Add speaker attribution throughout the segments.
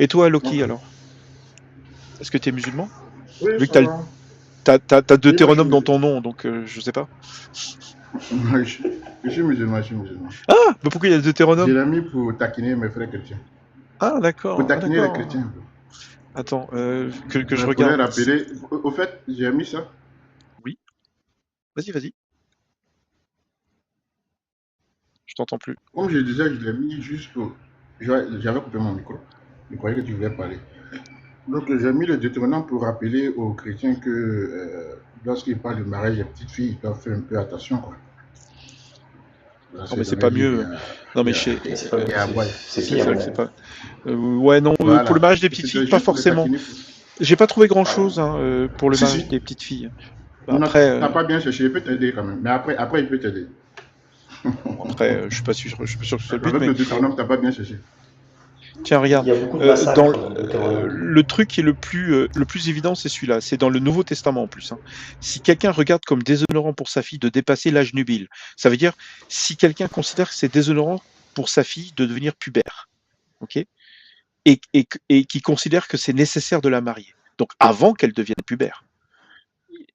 Speaker 1: Et toi, Loki,
Speaker 2: Ok.
Speaker 1: alors? Est-ce que tu es musulman?
Speaker 2: Oui,
Speaker 1: Vu que
Speaker 2: ça va.
Speaker 1: t'as
Speaker 2: Oui, moi, je suis
Speaker 1: Deutéronome dans
Speaker 2: musulman.
Speaker 1: ton nom, donc je sais pas.
Speaker 2: Je suis musulman, je suis musulman.
Speaker 1: Ah! Bah pourquoi il y a
Speaker 2: Je
Speaker 1: Deutéronome?
Speaker 2: l'ai mis pour taquiner mes frères chrétiens.
Speaker 1: Ah,
Speaker 2: Pour
Speaker 1: d'accord, ah,
Speaker 2: taquiner les
Speaker 1: d'accord.
Speaker 2: chrétiens.
Speaker 1: Attends, que je
Speaker 2: Mais pour les
Speaker 1: regarde.
Speaker 2: rappeler, au fait, j'ai mis ça.
Speaker 1: Oui, vas-y, vas-y, je t'entends plus.
Speaker 2: Comme je disais, je l'ai mis juste pour. J'avais coupé mon micro. Je croyais que tu voulais parler. Donc, j'ai mis le Deutéronome pour rappeler aux chrétiens que lorsqu'ils parlent de mariage des petites filles, ils doivent faire un peu attention, quoi. Parce
Speaker 1: Non,
Speaker 2: que
Speaker 1: mais c'est
Speaker 2: dans la
Speaker 1: pas
Speaker 2: Bible,
Speaker 1: mieux. Non, mais chez,
Speaker 3: Et c'est pas
Speaker 2: il y
Speaker 3: mieux,
Speaker 2: a à boire.
Speaker 3: c'est
Speaker 1: c'est
Speaker 3: pire
Speaker 1: vrai que
Speaker 3: même.
Speaker 1: c'est pas. Ouais, non, pour le
Speaker 2: Voilà.
Speaker 1: mariage des petites filles,
Speaker 2: C'était
Speaker 1: pas
Speaker 2: juste pour les
Speaker 1: forcément.
Speaker 2: taquiner.
Speaker 1: J'ai pas trouvé grand-chose hein, pour le
Speaker 2: Si,
Speaker 1: mariage
Speaker 2: si.
Speaker 1: des petites filles. Bah,
Speaker 2: Non,
Speaker 1: après,
Speaker 2: t'as pas bien cherché. Il peut t'aider quand même. Mais après, il peut t'aider.
Speaker 1: je suis pas sûr, je suis pas sûr que ce soit le but,
Speaker 2: Avec
Speaker 1: mais
Speaker 2: le Deutéronome, t'as pas bien cherché.
Speaker 1: tiens,
Speaker 3: Il
Speaker 1: regarde,
Speaker 3: y a beaucoup de
Speaker 1: dans
Speaker 3: massacres dans le Deutéronome.
Speaker 1: le truc qui est le plus évident, c'est celui-là. C'est dans le Nouveau Testament en plus. Hein. Si quelqu'un regarde comme déshonorant pour sa fille de dépasser l'âge nubile, ça veut dire si quelqu'un considère que c'est déshonorant pour sa fille de devenir pubère, ok, et qui considère que c'est nécessaire de la marier. Donc avant qu'elle devienne pubère,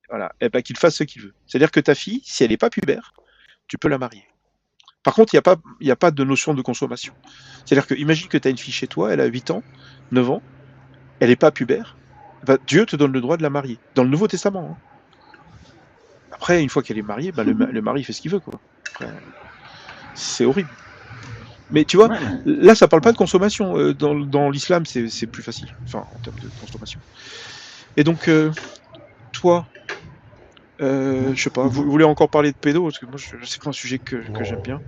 Speaker 1: voilà, et ben qu'il fasse ce qu'il veut. C'est-à-dire que ta fille, si elle n'est pas pubère, tu peux la marier. Par contre, il y a pas de notion de consommation. C'est-à-dire que imagine que tu as une fille chez toi, elle a 8 ans, 9 ans, elle n'est pas pubère, ben, Dieu te donne le droit de la marier. Dans le Nouveau Testament. Hein. Après, une fois qu'elle est mariée, ben, le mari fait ce qu'il veut. Quoi. Après, c'est horrible. Mais tu vois,
Speaker 2: Ouais, mais.
Speaker 1: là, ça parle pas
Speaker 2: Ouais.
Speaker 1: de consommation. Dans l'islam, c'est plus facile. Enfin, en termes de consommation. Et donc, toi, je sais pas, vous voulez encore parler de pédo? Parce que moi, c'est pas un sujet que j'aime
Speaker 3: Non.
Speaker 1: bien.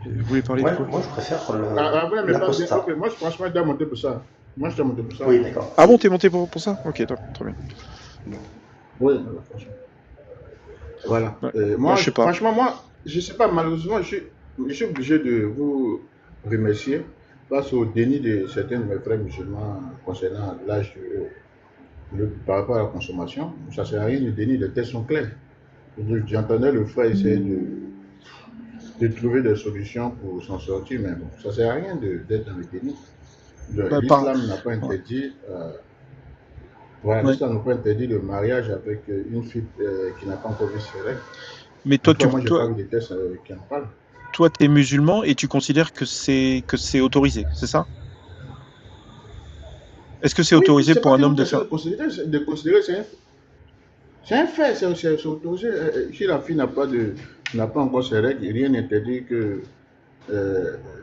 Speaker 1: Vous voulez parler de
Speaker 3: Moi,
Speaker 1: quoi?
Speaker 3: moi, je préfère
Speaker 2: Ouais, mais pas bien. Ok,
Speaker 3: l'apostat.
Speaker 2: moi, franchement, je dois monter pour ça. Moi, je dois monter pour ça.
Speaker 3: Oui, d'accord.
Speaker 1: Ah bon, t'es monté pour ça? Ok, d'accord, très bien.
Speaker 2: Oui, franchement. Voilà.
Speaker 1: Ouais. Moi, je sais pas.
Speaker 2: Franchement, moi, je sais pas, malheureusement, je suis obligé de vous remercier face au déni de certains de mes frères musulmans concernant l'âge par rapport à la consommation. Ça ne sert à rien de déni, les tests sont clairs. J'entendais le frère essayer de trouver des solutions pour s'en sortir, mais bon, ça ne sert à rien d'être dans le déni.
Speaker 1: Bah,
Speaker 2: L'islam n'a pas
Speaker 1: ouais.
Speaker 2: interdit, voilà,
Speaker 1: Ouais.
Speaker 2: l'islam n'a pas interdit le mariage avec une fille qui n'a pas encore vu ses règles.
Speaker 1: Mais
Speaker 2: En tout cas, moi, j'ai pas vu de tests qui en parlent.
Speaker 1: toi, t'es musulman et tu considères que c'est autorisé, c'est ça? Est-ce que c'est
Speaker 2: Oui,
Speaker 1: autorisé
Speaker 2: c'est
Speaker 1: pour
Speaker 2: pas
Speaker 1: un
Speaker 2: une
Speaker 1: homme de
Speaker 2: question
Speaker 1: faire?
Speaker 2: de considérer, c'est un fait, c'est autorisé. Si la fille n'a pas encore ses règles, rien n'interdit que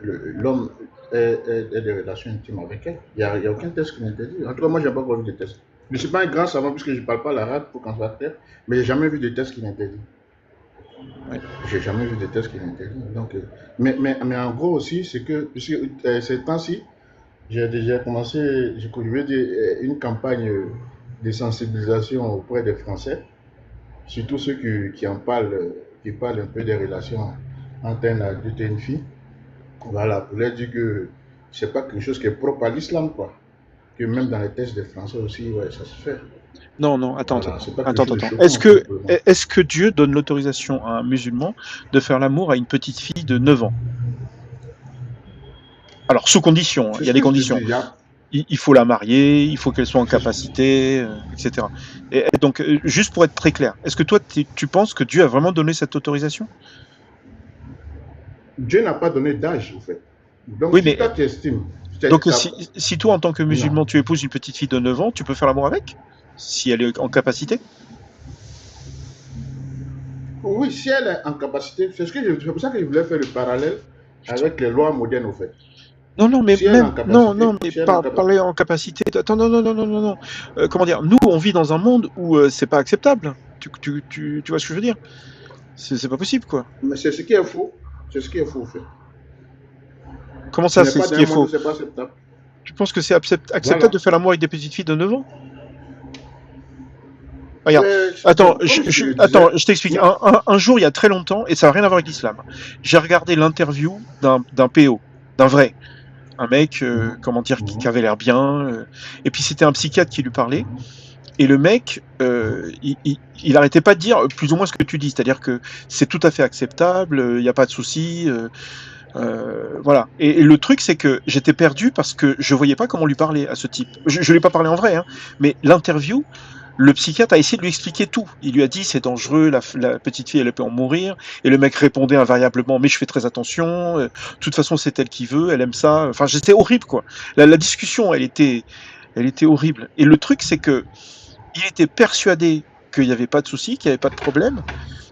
Speaker 2: l'homme ait des relations intimes avec elle. Il n'y a aucun test qui l'interdit. En tout cas, moi, je n'ai pas encore vu de test. Je ne suis pas un grand savant puisque je ne parle pas l'arabe pour qu'on soit clair, mais je n'ai jamais vu de test qui l'interdit.
Speaker 1: Ouais.
Speaker 2: J'ai jamais vu de test qui l'interdit. Donc, mais en gros aussi, c'est que ces temps-ci, j'ai déjà commencé, je vais dire, une campagne de sensibilisation auprès des Français, surtout ceux qui en parlent, qui parlent un peu des relations entre un adulte et une fille. Voilà, pour leur dire que c'est pas quelque chose qui est propre à l'islam, quoi. Que même dans les tests des Français aussi, ouais, ça se fait.
Speaker 1: Non, non,
Speaker 2: Voilà, c'est pas quelque chose de
Speaker 1: attends.
Speaker 2: choquant, en fait, pour moi.
Speaker 1: Est-ce que Dieu donne l'autorisation à un musulman de faire l'amour à une petite fille de 9 ans? Alors, sous condition, hein,
Speaker 2: C'est
Speaker 1: il y
Speaker 2: ce
Speaker 1: a des
Speaker 2: que je te
Speaker 1: conditions.
Speaker 2: dis.
Speaker 1: Il faut la marier, il faut qu'elle soit en
Speaker 2: C'est-
Speaker 1: capacité, etc. Et donc, juste pour être très clair, est-ce que toi, tu penses que Dieu a vraiment donné cette autorisation?
Speaker 2: Dieu n'a pas donné d'âge, en fait. Donc,
Speaker 1: Oui,
Speaker 2: si
Speaker 1: mais
Speaker 2: toi tu estimes,
Speaker 1: donc si toi, en tant que
Speaker 2: non.
Speaker 1: musulman, tu épouses une petite fille de 9 ans, tu peux faire l'amour avec? Si elle est en capacité?
Speaker 2: Oui, si elle est en capacité, c'est pour ça que je voulais faire le parallèle
Speaker 1: Putain.
Speaker 2: avec les lois modernes, au fait.
Speaker 1: Non, non, mais
Speaker 2: Si elle est en
Speaker 1: même, non,
Speaker 2: capacité,
Speaker 1: non, mais
Speaker 2: si elle est en capacité.
Speaker 1: parler en capacité. Attends, non, non, non, non, non, non. Comment dire? Nous, on vit dans un monde où c'est pas acceptable. Tu vois ce que je veux dire? C'est pas possible, quoi.
Speaker 2: Mais c'est ce qui est faux. C'est ce qui est faux, au fait.
Speaker 1: Comment
Speaker 2: On
Speaker 1: ça,
Speaker 2: n'est
Speaker 1: c'est
Speaker 2: pas
Speaker 1: ce
Speaker 2: dans
Speaker 1: qui
Speaker 2: un
Speaker 1: est
Speaker 2: monde où
Speaker 1: faux?
Speaker 2: c'est pas acceptable.
Speaker 1: Tu penses que c'est acceptable de
Speaker 2: Voilà.
Speaker 1: faire l'amour avec des petites filles de 9 ans? Regarde,
Speaker 2: Bon, comme je te le
Speaker 1: attends,
Speaker 2: disais,
Speaker 1: je t'explique.
Speaker 2: moi,
Speaker 1: Un jour, il y a très longtemps, et ça n'a rien à voir avec l'islam, j'ai regardé l'interview d'un PO, d'un vrai, un mec,
Speaker 2: mhm,
Speaker 1: comment dire, qui
Speaker 2: mhm,
Speaker 1: avait l'air bien, et puis c'était un psychiatre qui lui parlait, et le mec,
Speaker 2: mhm.
Speaker 1: il arrêtait pas de dire plus ou moins ce que tu dis, c'est-à-dire que c'est tout à fait acceptable, il n'y a pas de souci, Voilà. Et le truc, c'est que j'étais perdu parce que je voyais pas comment lui parler à ce type. Je lui ai pas parlé en vrai, hein, mais l'interview, le psychiatre a essayé de lui expliquer tout. Il lui a dit c'est dangereux, la petite fille elle peut en mourir. Et le mec répondait invariablement mais je fais très attention. De toute façon c'est elle qui veut, elle aime ça. Enfin c'était horrible quoi. La discussion elle était horrible. Et le truc c'est que il était persuadé qu'il n'y avait pas de souci, qu'il n'y avait pas de problème,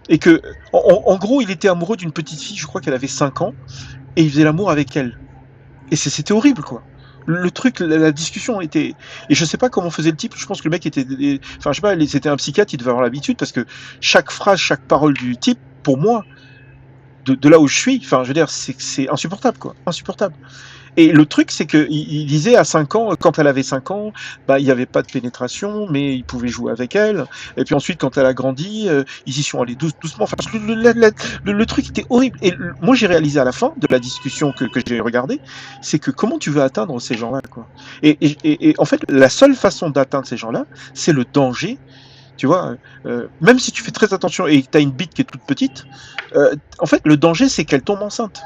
Speaker 1: et que en gros il était amoureux d'une petite fille, je crois qu'elle avait 5 ans, et il faisait l'amour avec elle. Et c'était horrible quoi. Le truc, la discussion était. Et je sais pas comment faisait le type, je pense que le mec était. Enfin, je sais pas, c'était un psychiatre, il devait avoir l'habitude, parce que chaque phrase, chaque parole du type, pour moi, de là où je suis, enfin, je veux dire, c'est insupportable, quoi. Insupportable. Et le truc, c'est qu'il disait à 5 ans, quand elle avait 5 ans, bah, il n'y avait pas de pénétration, mais il pouvait jouer avec elle. Et puis ensuite, quand elle a grandi, ils y sont allés doucement. Enfin, le truc était horrible. Et moi, j'ai réalisé à la fin de la discussion que j'ai regardée, c'est que comment tu veux atteindre ces gens-là, quoi. Et en fait, la seule façon d'atteindre ces gens-là, c'est le danger. Tu vois, même si tu fais très attention et que tu as une bite qui est toute petite, en fait, le danger, c'est qu'elle tombe enceinte.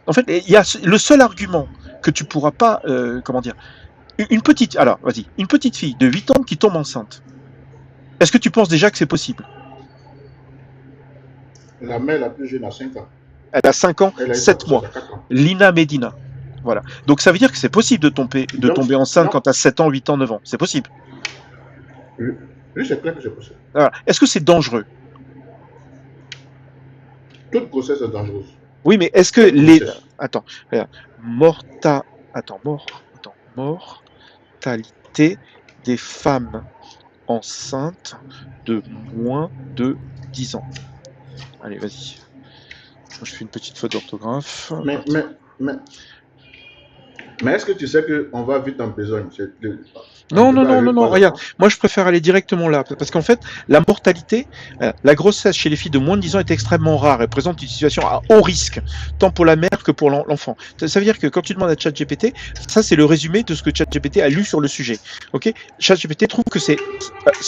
Speaker 1: En fait, il y a le seul argument que tu pourras pas, comment dire, une petite, alors vas-y, une petite fille de 8 ans qui tombe enceinte. Est-ce que tu penses déjà que c'est possible?
Speaker 2: La mère la plus jeune a 5 ans.
Speaker 1: Elle a 5 ans,
Speaker 2: Elle a
Speaker 1: 7 mois.
Speaker 2: 4 ans.
Speaker 1: Lina Medina. Voilà. Donc ça veut dire que c'est possible de tomber enceinte quand tu as 7 ans, 8 ans, 9 ans. C'est possible.
Speaker 2: Oui, c'est clair que c'est possible.
Speaker 1: Voilà. Est-ce que c'est dangereux?
Speaker 2: Toute grossesse est dangereuse.
Speaker 1: Oui, mais est-ce que Attends, regarde. Mortalité des femmes enceintes de moins de 10 ans. Allez, vas-y. Je fais une petite faute d'orthographe.
Speaker 2: Mais est-ce que tu sais qu'on va vite en besogne?
Speaker 1: Non, regarde, moi je préfère aller directement là, parce qu'en fait, la mortalité, la grossesse chez les filles de moins de 10 ans est extrêmement rare, elle présente une situation à haut risque, tant pour la mère que pour l'enfant. Ça veut dire que quand tu demandes à ChatGPT, ça c'est le résumé de ce que ChatGPT a lu sur le sujet. Ok, ChatGPT trouve que ça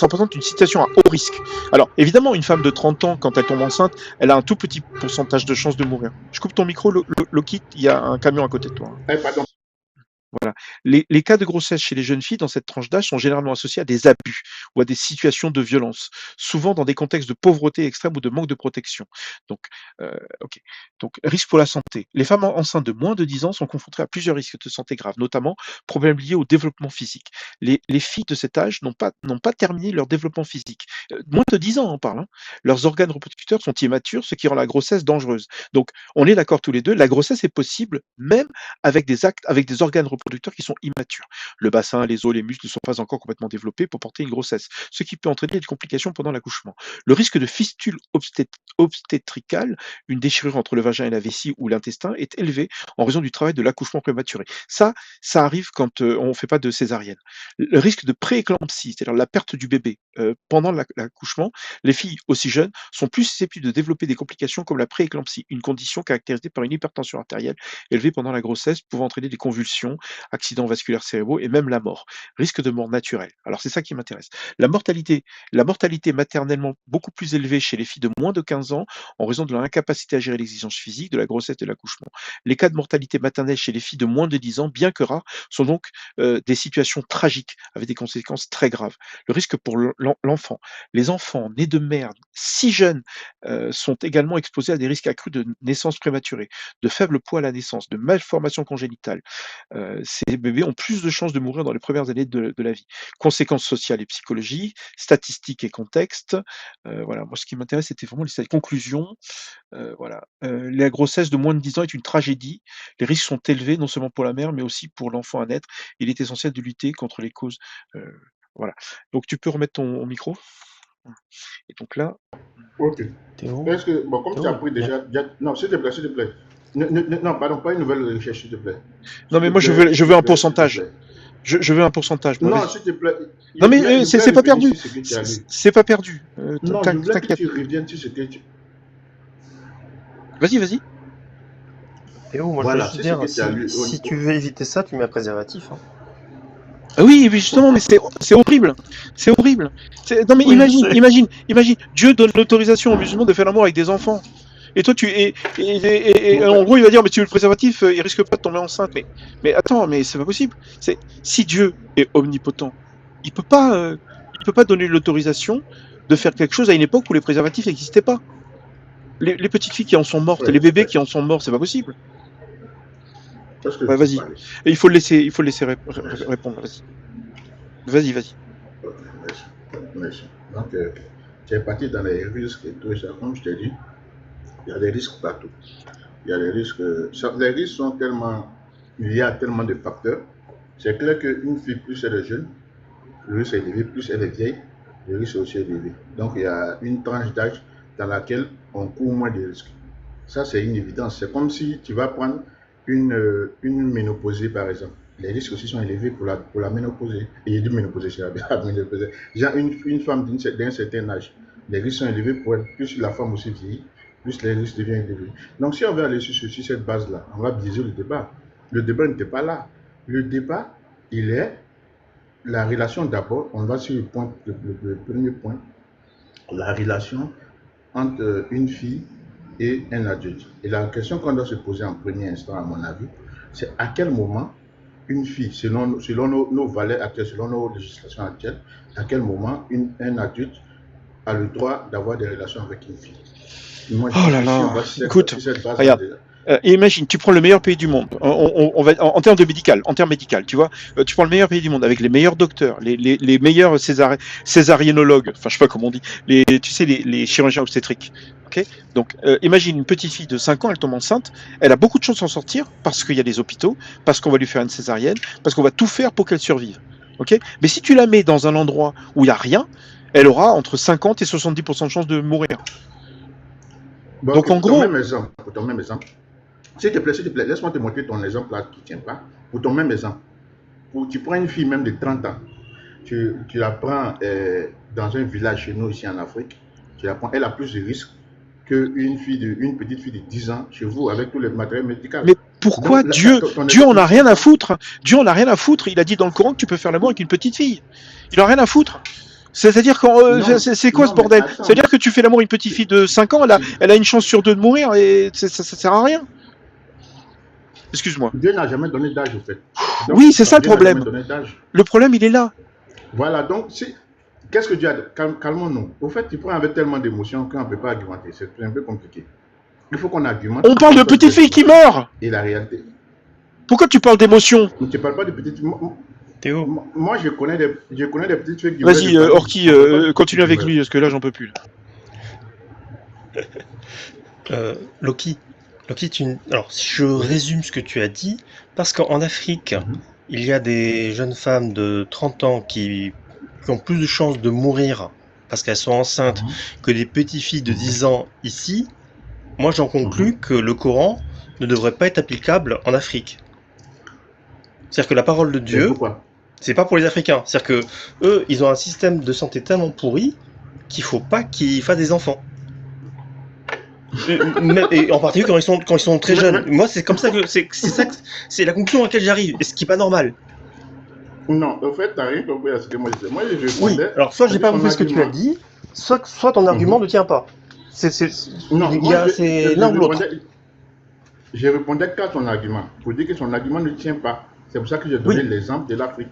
Speaker 1: représente une situation à haut risque. Alors, évidemment, une femme de 30 ans, quand elle tombe enceinte, elle a un tout petit pourcentage de chance de mourir. Je coupe ton micro, Loki, il y a un camion à côté de toi.
Speaker 2: Pardon.
Speaker 1: Voilà. Les cas de grossesse chez les jeunes filles dans cette tranche d'âge sont généralement associés à des abus ou à des situations de violence, souvent dans des contextes de pauvreté extrême ou de manque de protection. Donc, ok. Donc, risque pour la santé. Les femmes enceintes de moins de 10 ans sont confrontées à plusieurs risques de santé graves, notamment problèmes liés au développement physique. Les filles de cet âge n'ont pas terminé leur développement physique. Moins de 10 ans, on parle. Hein. Leurs organes reproducteurs sont immatures, ce qui rend la grossesse dangereuse. Donc, on est d'accord tous les deux, la grossesse est possible même avec des organes reproducteurs qui sont immatures. Le bassin, les os, les muscles ne sont pas encore complètement développés pour porter une grossesse, ce qui peut entraîner des complications pendant l'accouchement. Le risque de fistule obstétricale, une déchirure entre le vagin et la vessie ou l'intestin, est élevé en raison du travail de l'accouchement prématuré. Ça arrive quand on ne fait pas de césarienne. Le risque de prééclampsie, c'est-à-dire la perte du bébé pendant l'accouchement, les filles aussi jeunes sont plus susceptibles de développer des complications comme la prééclampsie, une condition caractérisée par une hypertension artérielle élevée pendant la grossesse, pouvant entraîner des convulsions, accidents vasculaires cérébraux et même la mort. Risque de mort naturelle. Alors c'est ça qui m'intéresse. La mortalité maternellement beaucoup plus élevée chez les filles de moins de 15 ans en raison de leur incapacité à gérer l'exigence physique, de la grossesse et de l'accouchement. Les cas de mortalité maternelle chez les filles de moins de 10 ans, bien que rares, sont donc des situations tragiques avec des conséquences très graves. Le risque pour l'enfant. Les enfants nés de mère si jeunes sont également exposés à des risques accrus de naissance prématurée, de faible poids à la naissance, de malformations congénitales. Ces bébés ont plus de chances de mourir dans les premières années de la vie. Conséquences sociales et psychologiques, statistiques et contexte. Voilà, moi ce qui m'intéresse, c'était vraiment les conclusions. Voilà. La grossesse de moins de 10 ans est une tragédie. Les risques sont élevés, non seulement pour la mère, mais aussi pour l'enfant à naître. Il est essentiel de lutter contre les causes. Voilà. Donc tu peux remettre ton micro. Et donc là.
Speaker 2: Ok. Est-ce que, comme tu as pris déjà. Non, s'il te plaît. Non, pardon, pas une nouvelle recherche, s'il te plaît.
Speaker 1: Non, mais moi, je veux un pourcentage. Je veux un pourcentage.
Speaker 2: Non, s'il te plaît.
Speaker 1: Non, mais c'est pas perdu. C'est pas perdu.
Speaker 2: Non, je voulais que tu reviennes sur ce que tu...
Speaker 1: Vas-y.
Speaker 3: Théo, moi je considère, si tu veux éviter ça, tu mets un préservatif. Hein.
Speaker 1: Oui, justement, mais c'est horrible. C'est horrible. Non, mais imagine, Dieu donne l'autorisation aux musulmans de faire l'amour avec des enfants. Et toi, en gros, il va dire, mais tu veux le préservatif, il risque pas de tomber enceinte. Mais attends, mais c'est pas possible. Si Dieu est omnipotent, il peut pas donner l'autorisation de faire quelque chose à une époque où les préservatifs n'existaient pas. Les petites filles qui en sont mortes, les bébés qui en sont morts, c'est pas possible. Ouais, vas-y. Et il faut le laisser répondre. Vas-y.
Speaker 2: Merci. Donc, tu es parti dans les risques et tout ça. Comme je t'ai dit, il y a des risques partout. Il y a des risques. Les risques sont tellement liés à tellement de facteurs. C'est clair qu'une fille, plus elle est jeune, le risque est élevé, plus elle est vieille, le risque est aussi élevé. Donc, il y a une tranche d'âge dans laquelle on court moins de risques. Ça, c'est une évidence. C'est comme si tu vas prendre une ménopausée, par exemple. Les risques aussi sont élevés pour la ménopausée. Et il dit ménopausée, c'est la ménopausée. Genre, une femme d'un certain âge, les risques sont élevés pour elle. Plus la femme aussi vieillit, plus les risques deviennent élevés. Donc, si on veut aller sur cette base-là, on va biaiser le débat. Le débat n'était pas là. Le débat, il est la relation d'abord. On va sur le premier point. La relation entre une fille et un adulte. Et la question qu'on doit se poser en premier instant, à mon avis, c'est à quel moment une fille, selon nos valeurs actuelles, selon nos législations actuelles, à quel moment un adulte a le droit d'avoir des relations avec une fille.
Speaker 1: Moi, écoute, regarde. Imagine, tu prends le meilleur pays du monde, on va, en termes de médical, tu vois, tu prends le meilleur pays du monde avec les meilleurs docteurs, les meilleurs césariennologues, enfin je sais pas comment on dit, tu sais, les chirurgiens obstétriques. Okay, donc imagine une petite fille de 5 ans, elle tombe enceinte, elle a beaucoup de chances d'en sortir parce qu'il y a des hôpitaux, parce qu'on va lui faire une césarienne, parce qu'on va tout faire pour qu'elle survive. Okay, mais si tu la mets dans un endroit où il n'y a rien, elle aura entre 50 et 70% de chances de mourir.
Speaker 2: Bon, donc en gros... Pour ton même exemple, s'il te plaît, laisse-moi te montrer ton exemple là qui ne tient pas. Pour ton même exemple, tu prends une fille même de 30 ans, tu la prends dans un village chez nous ici en Afrique, tu la prends, elle a plus de risques qu'une petite fille de 10 ans chez vous avec tout le matériel médical.
Speaker 1: Mais pourquoi donc, Dieu en a rien à foutre? Dieu en a rien à foutre. Il a dit dans le Coran que tu peux faire l'amour avec une petite fille. Il en a rien à foutre. C'est-à-dire c'est quoi ce bordel? C'est-à-dire que tu fais l'amour avec une petite fille de 5 ans, elle a une chance sur 2 de mourir et ça sert à rien. Excuse-moi.
Speaker 2: Dieu n'a jamais donné d'âge, au fait. Donc,
Speaker 1: oui, c'est ça le problème. Le problème, il est là.
Speaker 2: Voilà, donc, qu'est-ce que Dieu a dit? Calmons-nous. Au fait, tu prends avec tellement d'émotions qu'on ne peut pas argumenter. C'est un peu compliqué. Il faut qu'on argumente.
Speaker 1: On parle de petites filles qui meurent.
Speaker 2: Et la réalité.
Speaker 1: Pourquoi tu parles d'émotions?
Speaker 2: Tu ne parles pas de petites filles.
Speaker 3: Théo.
Speaker 2: Moi, je connais des petites filles qui...
Speaker 1: Vas-y, Orki, continue avec lui, parce que là, j'en peux plus.
Speaker 3: Loki, alors, si je résume ce que tu as dit, parce qu'en Afrique, il y a des jeunes femmes de 30 ans qui ont plus de chances de mourir parce qu'elles sont enceintes que des petites filles de 10 ans ici. Moi, j'en conclus que le Coran ne devrait pas être applicable en Afrique. C'est-à-dire que la parole de Dieu, c'est pas pour les Africains. C'est-à-dire que eux, ils ont un système de santé tellement pourri qu'il faut pas qu'ils fassent des enfants. Et en particulier quand ils sont très jeunes. Moi, c'est comme ça que c'est la conclusion à laquelle j'arrive, et ce qui est pas normal.
Speaker 2: Non, en fait, t'as rien compris à ce que moi je disais. Moi, je
Speaker 3: oui. Alors, soit j'ai pas compris ce que tu as dit, soit ton argument ne tient pas. C'est l'un ou l'autre.
Speaker 2: Je répondais qu'à ton argument, pour dire que son argument ne tient pas. C'est pour ça que j'ai donné l'exemple de l'Afrique.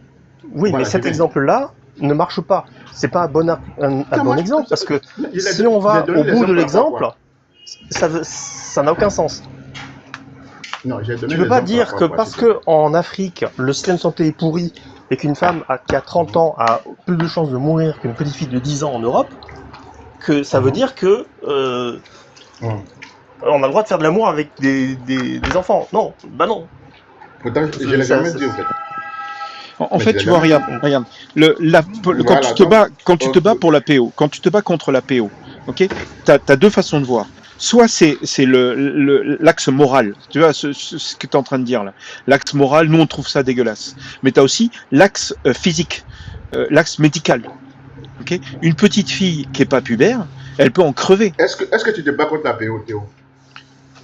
Speaker 3: Oui, voilà, mais cet exemple-là ne marche pas. C'est pas un bon exemple, parce que si on va au bout de l'exemple, ça n'a aucun sens.
Speaker 2: Non, tu
Speaker 3: ne peux pas dire que parce qu'en Afrique, le système de santé est pourri et qu'une femme qui a 30 ans a plus de chances de mourir qu'une petite fille de 10 ans en Europe, que ça veut dire que on a le droit de faire de l'amour avec des enfants. Non, bah non.
Speaker 2: Pourtant, je l'ai jamais dit, en fait.
Speaker 1: En fait, tu vois, regarde, quand tu te bats pour la PO, quand tu te bats contre la PO, ok, t'as 2 façons de voir. Soit c'est l'axe moral, tu vois, ce que tu es en train de dire là. L'axe moral, nous on trouve ça dégueulasse. Mais tu as aussi l'axe physique, l'axe médical. Okay, une petite fille qui n'est pas pubère, elle peut en crever.
Speaker 2: Est-ce que tu te bats contre la PO, Théo?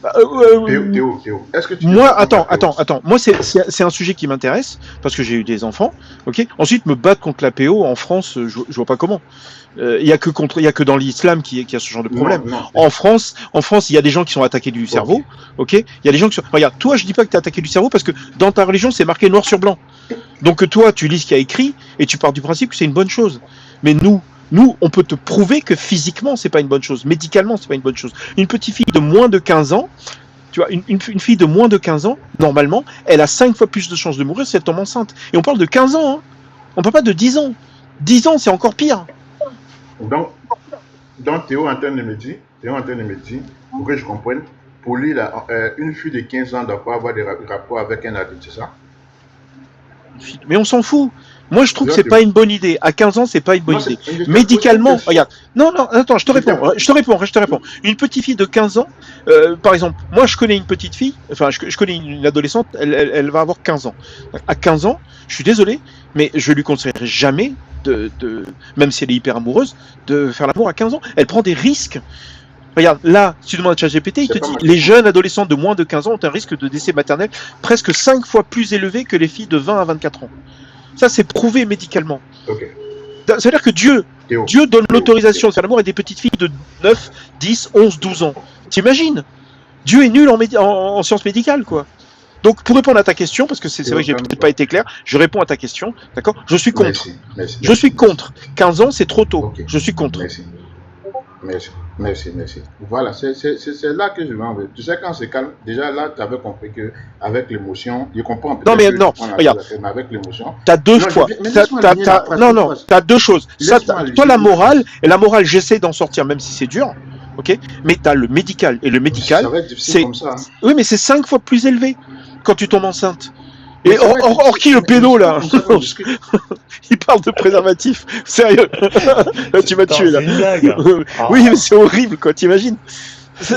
Speaker 2: Théo, est-ce que tu te
Speaker 1: Moi,
Speaker 2: sens contre la PO?
Speaker 1: attends. Moi, c'est un sujet qui m'intéresse parce que j'ai eu des enfants. Ok. Ensuite, me battre contre la PO en France, je vois pas comment. Il y a que dans l'islam qui a ce genre de problème.
Speaker 2: Non.
Speaker 1: En France, il y a des gens qui sont attaqués du cerveau. Ok. Il y a des gens qui sont. Regarde, toi, je dis pas que t'es attaqué du cerveau parce que dans ta religion, c'est marqué noir sur blanc. Donc toi, tu lis ce qu'il y a écrit et tu pars du principe que c'est une bonne chose. Mais nous, on peut te prouver que physiquement, c'est pas une bonne chose. Médicalement, c'est pas une bonne chose. Une petite fille de moins de 15 ans, tu vois, une fille de moins de 15 ans, normalement, elle a 5 fois plus de chances de mourir si elle tombe enceinte. Et on parle de 15 ans, hein. On parle pas de 10 ans. 10 ans, c'est encore pire.
Speaker 2: Donc Théo en train de me dire, pour que je comprenne, pour lui, là, une fille de 15 ans ne doit pas avoir des rapports avec un adulte, c'est ça?
Speaker 1: Mais on s'en fout. Moi, je trouve que c'est pas une bonne idée. À 15 ans, c'est pas une bonne idée. Médicalement, regarde. Non, attends, je te réponds. Une petite fille de 15 ans, par exemple, moi, je connais une petite fille, enfin, je connais une adolescente, elle va avoir 15 ans. À 15 ans, je suis désolé, mais je lui conseillerais jamais même si elle est hyper amoureuse, de faire l'amour à 15 ans. Elle prend des risques. Regarde, là, si tu demandes à ChatGPT, il te dit les jeunes adolescents de moins de 15 ans ont un risque de décès maternel presque 5 fois plus élevé que les filles de 20 à 24 ans. Ça, c'est prouvé médicalement.
Speaker 2: Okay.
Speaker 1: C'est-à-dire que Dieu donne l'autorisation de faire l'amour à des petites filles de 9, 10, 11, 12 ans. T'imagines? Dieu est nul en sciences médicales, quoi. Donc, pour répondre à ta question, parce que c'est vrai que j'ai peut-être pas été clair, je réponds à ta question, d'accord? Je suis contre. Je suis contre. 15 ans, c'est trop tôt. Okay. Je suis contre.
Speaker 2: Merci. Voilà, c'est là que je vais en venir. Tu sais, quand c'est calme, déjà là, tu avais compris qu'avec l'émotion, je comprends.
Speaker 1: Non, mais non, regarde.
Speaker 2: Mais avec l'émotion.
Speaker 1: Tu as deux choix. Tu as deux choses. Toi, la morale, j'essaie d'en sortir, même si c'est dur. Ok, mais tu as le médical. Et le médical, c'est. Oui, mais c'est 5 fois plus élevé quand tu tombes enceinte. Et or qui le pédo là? Il parle de préservatif. Sérieux? Là, tu m'as tué là.
Speaker 3: C'est une blague.
Speaker 1: Oui, mais c'est horrible quoi, t'imagines?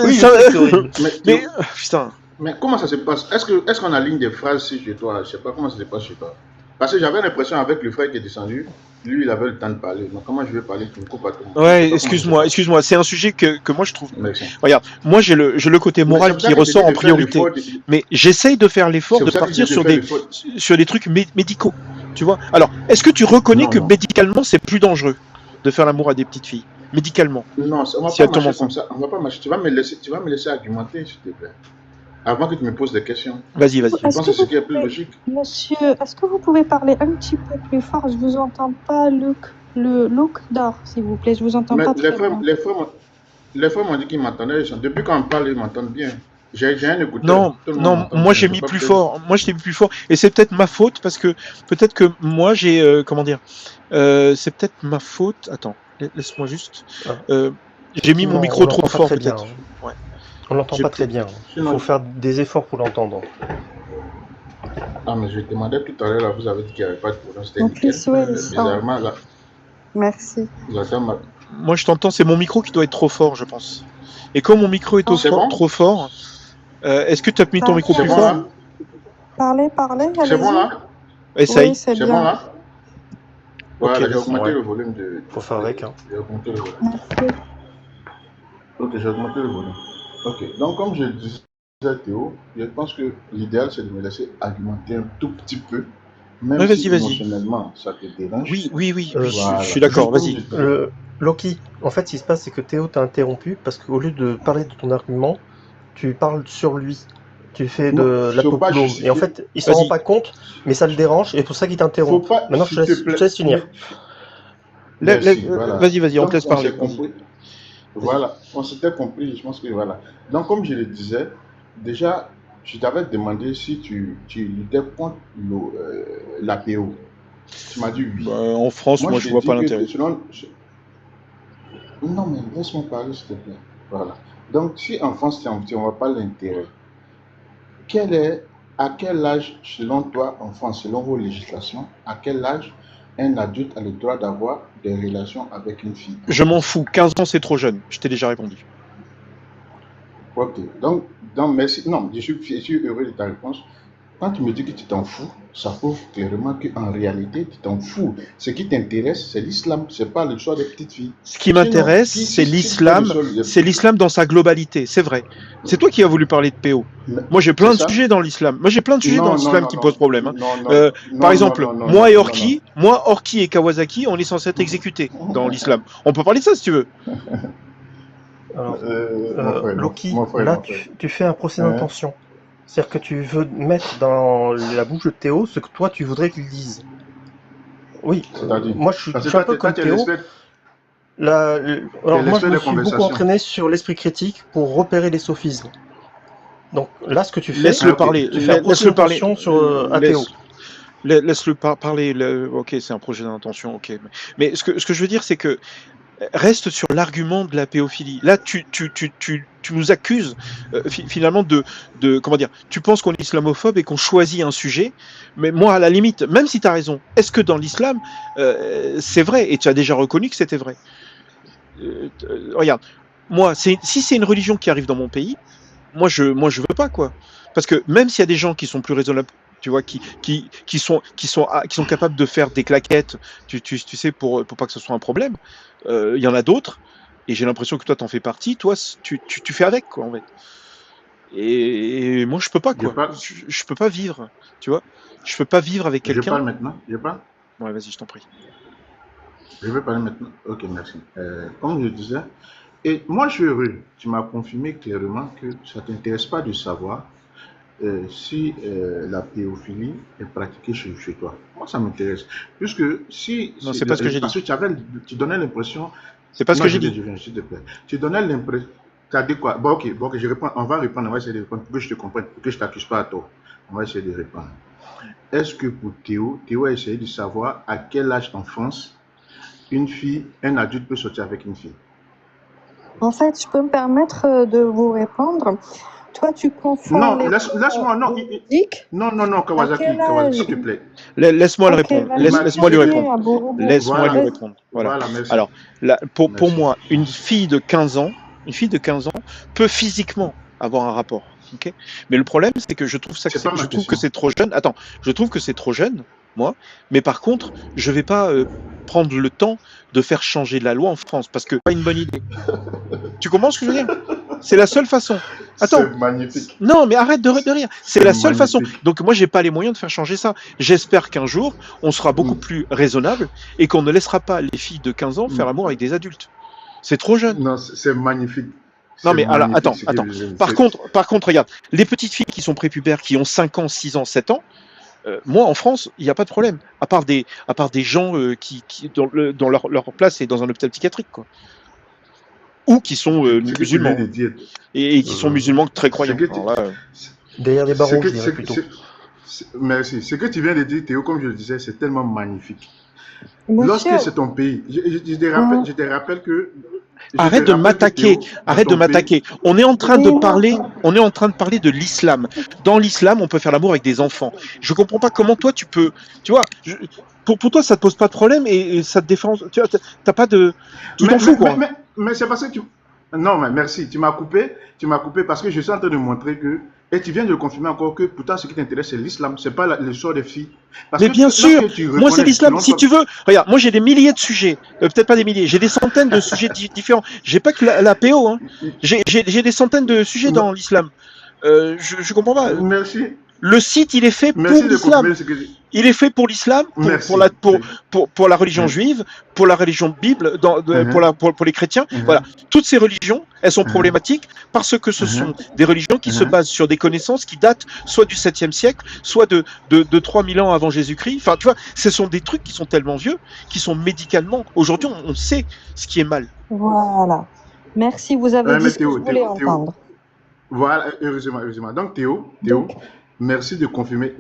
Speaker 3: Oui, c'est horrible.
Speaker 2: Mais putain. Mais comment ça se passe? Est-ce qu'on aligne des phrases chez toi? Je sais pas comment ça se passe chez toi. Parce que j'avais l'impression avec le frère qui est descendu, lui il avait le temps de parler. Mais comment je vais parler? Tu me coupes à tout.
Speaker 1: Ouais, excuse-moi. C'est un sujet que moi je trouve. Merci. Regarde, moi j'ai le côté moral qui ressort en priorité. Mais j'essaye de faire l'effort de partir sur des trucs médicaux. Tu vois? Alors, est-ce que tu reconnais que médicalement c'est plus dangereux de faire l'amour à des petites filles? Médicalement.
Speaker 2: Non, on va pas marcher comme ça. On va pas marcher. Tu vas me laisser argumenter, s'il te plaît. Avant que tu me poses des questions.
Speaker 1: Vas-y.
Speaker 2: Je pense que c'est ce qui est plus logique.
Speaker 4: Monsieur, est-ce que vous pouvez parler un petit peu plus fort? Je vous entends pas, Luc. Le Luc d'or, s'il vous plaît. Je vous entends pas très bien.
Speaker 2: Les frères m'ont dit qu'ils m'entendaient. Depuis qu'on parle, ils m'entendent bien. J'ai un écouteur.
Speaker 1: Non, moi j'ai mis plus fort. Moi je t'ai mis plus fort. Et c'est peut-être ma faute parce que peut-être que moi j'ai comment dire. C'est peut-être ma faute. Attends, laisse-moi juste. J'ai mis mon micro trop fort peut-être. Ouais.
Speaker 3: On l'entend pas très bien. Il faut faire des efforts pour l'entendre.
Speaker 2: Ah, mais je demandais tout à l'heure, là, vous avez dit qu'il n'y avait pas de problème. C'était nickel. Bizarrement, là.
Speaker 4: Merci.
Speaker 1: Moi, je t'entends, c'est mon micro qui doit être trop fort, je pense. Et comme mon micro est trop fort, est-ce que tu as mis ton micro plus fort?
Speaker 4: Parlez.
Speaker 2: C'est bon, là?
Speaker 1: Essaye.
Speaker 4: Oui, c'est
Speaker 2: bon, là? Voilà,
Speaker 1: j'ai
Speaker 2: augmenté le volume de...
Speaker 3: Faut faire avec, hein.
Speaker 2: J'ai augmenté le volume. Ok, j'ai augmenté le volume. Ok, donc comme je disais Théo, je pense que l'idéal c'est de me laisser argumenter un tout petit peu, même si émotionnellement ça te dérange.
Speaker 1: Oui, voilà. Je suis d'accord, vas-y.
Speaker 3: Loki, en fait ce qui se passe c'est que Théo t'a interrompu parce qu'au lieu de parler de ton argument, tu parles sur lui. Tu fais de l'apoptose. Et en fait il s'en rend pas compte, mais ça le dérange et c'est pour ça qu'il t'interrompt. Maintenant je te laisse finir.
Speaker 1: Vas-y, on te laisse parler.
Speaker 2: Voilà, on s'était compris, je pense que voilà. Donc, comme je le disais, déjà, je t'avais demandé si tu luttais contre l'APO. Tu m'as dit oui.
Speaker 1: En France, moi je vois pas l'intérêt.
Speaker 2: Non, mais laisse-moi parler, s'il te plaît. Voilà. Donc, si en France, on ne voit pas l'intérêt, à quel âge, selon toi, en France, selon vos législations, à quel âge un adulte a le droit d'avoir des relations avec une fille?
Speaker 1: Je m'en fous, 15 ans c'est trop jeune, je t'ai déjà répondu.
Speaker 2: Ok, donc merci. Non, je suis heureux de ta réponse. quand tu me dis que tu t'en fous, ça prouve clairement qu'en réalité, tu t'en fous. Ce qui t'intéresse, c'est l'islam, c'est pas le choix des petites filles.
Speaker 1: Ce qui m'intéresse, c'est l'islam dans sa globalité, c'est vrai. C'est toi qui as voulu parler de PO. Moi, j'ai plein de sujets dans l'islam. Moi, j'ai plein de sujets dans l'islam qui posent problème. Hein. Par exemple, moi et Orki et Kawasaki, on est censé être exécutés dans l'islam. On peut parler de ça si tu veux.
Speaker 3: Alors, Loki, là, tu fais un procès d'intention. C'est-à-dire que tu veux mettre dans la bouche de Théo ce que toi, tu voudrais qu'il dise. Oui, moi, je suis un peu comme Théo. Alors, moi, je me suis beaucoup entraîné sur l'esprit critique pour repérer les sophismes. Donc, là, ce que tu fais,
Speaker 1: laisse-le parler.
Speaker 3: Tu fais un procès d'intention sur Théo.
Speaker 1: Laisse-le parler. Ok, c'est un projet d'intention. Ok, mais ce que je veux dire, c'est que reste sur l'argument de la pédophilie. Là, tu nous accuses finalement de comment dire. Tu penses qu'on est islamophobe et qu'on choisit un sujet. Mais moi, à la limite, même si tu as raison, est-ce que dans l'islam, c'est vrai? Et tu as déjà reconnu que c'était vrai. Regarde, moi, si c'est une religion qui arrive dans mon pays, moi je veux pas, quoi. Parce que même s'il y a des gens qui sont plus raisonnables, tu vois, qui sont capables de faire des claquettes, tu sais, pour pas que ce soit un problème, il y en a d'autres, et j'ai l'impression que toi t'en fais partie, toi tu fais avec, quoi, en fait. Et moi je peux pas, quoi. Je peux pas vivre, tu vois. Je peux pas vivre avec quelqu'un.
Speaker 2: Je parle maintenant,
Speaker 1: Ouais, vas-y, je t'en prie.
Speaker 2: Je vais parler maintenant. Ok, merci. Comme je disais, et moi je suis heureux. Tu m'as confirmé clairement que ça ne t'intéresse pas de savoir si la pédophilie est pratiquée chez toi. Moi, ça m'intéresse. Puisque si...
Speaker 1: Non, c'est pas ce que j'ai dit.
Speaker 2: Parce que tu donnais l'impression...
Speaker 1: C'est pas ce que j'ai dit.
Speaker 2: S'il te plaît. Tu donnais l'impression... Tu as dit quoi? Bon, ok, je réponds. On va répondre, on va essayer de répondre pour que je te comprenne, pour que je ne t'accuse pas à tort. On va essayer de répondre. Est-ce que pour Théo a essayé de savoir à quel âge d'enfance un adulte peut sortir avec une fille?
Speaker 4: En fait, je peux me permettre de vous répondre. Toi, tu confonds.
Speaker 2: Non, laisse-moi, non, Kawasaki, s'il te plaît.
Speaker 1: Laisse-moi le répondre. Laisse-moi lui répondre. Laisse-moi lui répondre. Voilà,
Speaker 2: merci.
Speaker 1: Alors, pour moi, une fille de 15 ans peut physiquement avoir un rapport. Okay, mais le problème, c'est que je trouve que c'est trop jeune. Attends, je trouve que c'est trop jeune, moi. Mais par contre, je vais pas prendre le temps de faire changer la loi en France parce que c'est pas une bonne idée. Tu comprends ce que je veux dire? C'est la seule façon. Attends.
Speaker 2: C'est magnifique.
Speaker 1: Non, mais arrête de rire. C'est la seule façon. Donc moi, j'ai pas les moyens de faire changer ça. J'espère qu'un jour, on sera beaucoup plus raisonnable et qu'on ne laissera pas les filles de 15 ans faire l'amour avec des adultes. C'est trop jeune.
Speaker 2: Non, c'est magnifique.
Speaker 1: Non mais alors, attends. Par contre, regarde, les petites filles qui sont prépubères, qui ont 5 ans, 6 ans, 7 ans, moi en France, il n'y a pas de problème. À part des gens qui dont leur place est dans un hôpital psychiatrique, quoi. Ou qui sont musulmans. Et qui sont musulmans très croyants.
Speaker 3: Derrière les barreaux, je dirais plutôt.
Speaker 2: Merci. Ce que tu viens de dire, Théo, comme je le disais, c'est tellement magnifique. Lorsque c'est ton pays, je te rappelle que...
Speaker 1: Arrête de m'attaquer. On est en train de parler de l'islam. Dans l'islam, on peut faire l'amour avec des enfants. Je comprends pas comment toi tu peux, tu vois, pour toi ça te pose pas de problème et ça te défend. Tu t'as pas de, tu t'en fous, quoi.
Speaker 2: Mais c'est parce que non, mais merci, tu m'as coupé parce que je suis en train de montrer que, et tu viens de le confirmer encore, que pourtant ce qui t'intéresse c'est l'islam, c'est pas le sort des filles.
Speaker 1: Mais bien sûr, moi c'est l'islam. Si tu veux, regarde, moi j'ai des milliers de sujets, peut-être pas des milliers, j'ai des centaines de sujets différents. J'ai pas que la PO, hein. J'ai des centaines de sujets dans l'islam. Je comprends pas.
Speaker 2: Merci.
Speaker 1: Le site, il est fait pour l'islam. Il est fait pour l'islam, pour la religion juive, pour la religion Bible, pour les chrétiens. Voilà. Toutes ces religions, elles sont problématiques parce que ce sont des religions qui se basent sur des connaissances qui datent soit du 7e siècle, soit de 3000 ans avant Jésus-Christ. Enfin, tu vois, ce sont des trucs qui sont tellement vieux, qui sont médicalement. Aujourd'hui, on sait ce qui est mal.
Speaker 4: Voilà. Merci, vous avez dit ce que je voulais entendre.
Speaker 2: Voilà, heureusement. Donc, Théo. Merci de confirmer.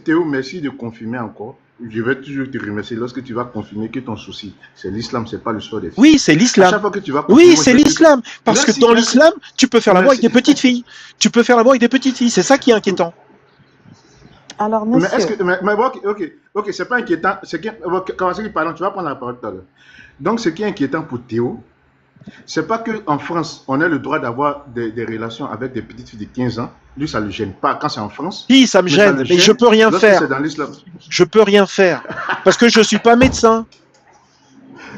Speaker 2: Théo, merci de confirmer encore. Je vais toujours te remercier lorsque tu vas confirmer que ton souci, c'est l'islam, c'est pas le sort des filles.
Speaker 1: Oui, c'est l'islam. Oui, c'est l'islam. Parce que dans l'islam, tu peux faire l'amour avec des petites filles. Tu peux faire l'amour avec des petites filles. C'est ça qui est inquiétant.
Speaker 4: Alors, monsieur.
Speaker 2: Mais est-ce que. Ok, c'est pas inquiétant. Pardon, tu vas prendre la parole tout à l'heure. Donc, ce qui est inquiétant pour Théo, c'est pas qu'en France, on a le droit d'avoir des relations avec des petites filles de 15 ans. Lui, ça ne le gêne pas quand c'est en France.
Speaker 1: Si, ça me gêne, mais je peux rien faire.
Speaker 2: Dans l'islam.
Speaker 1: Je peux rien faire. Parce que je suis pas médecin.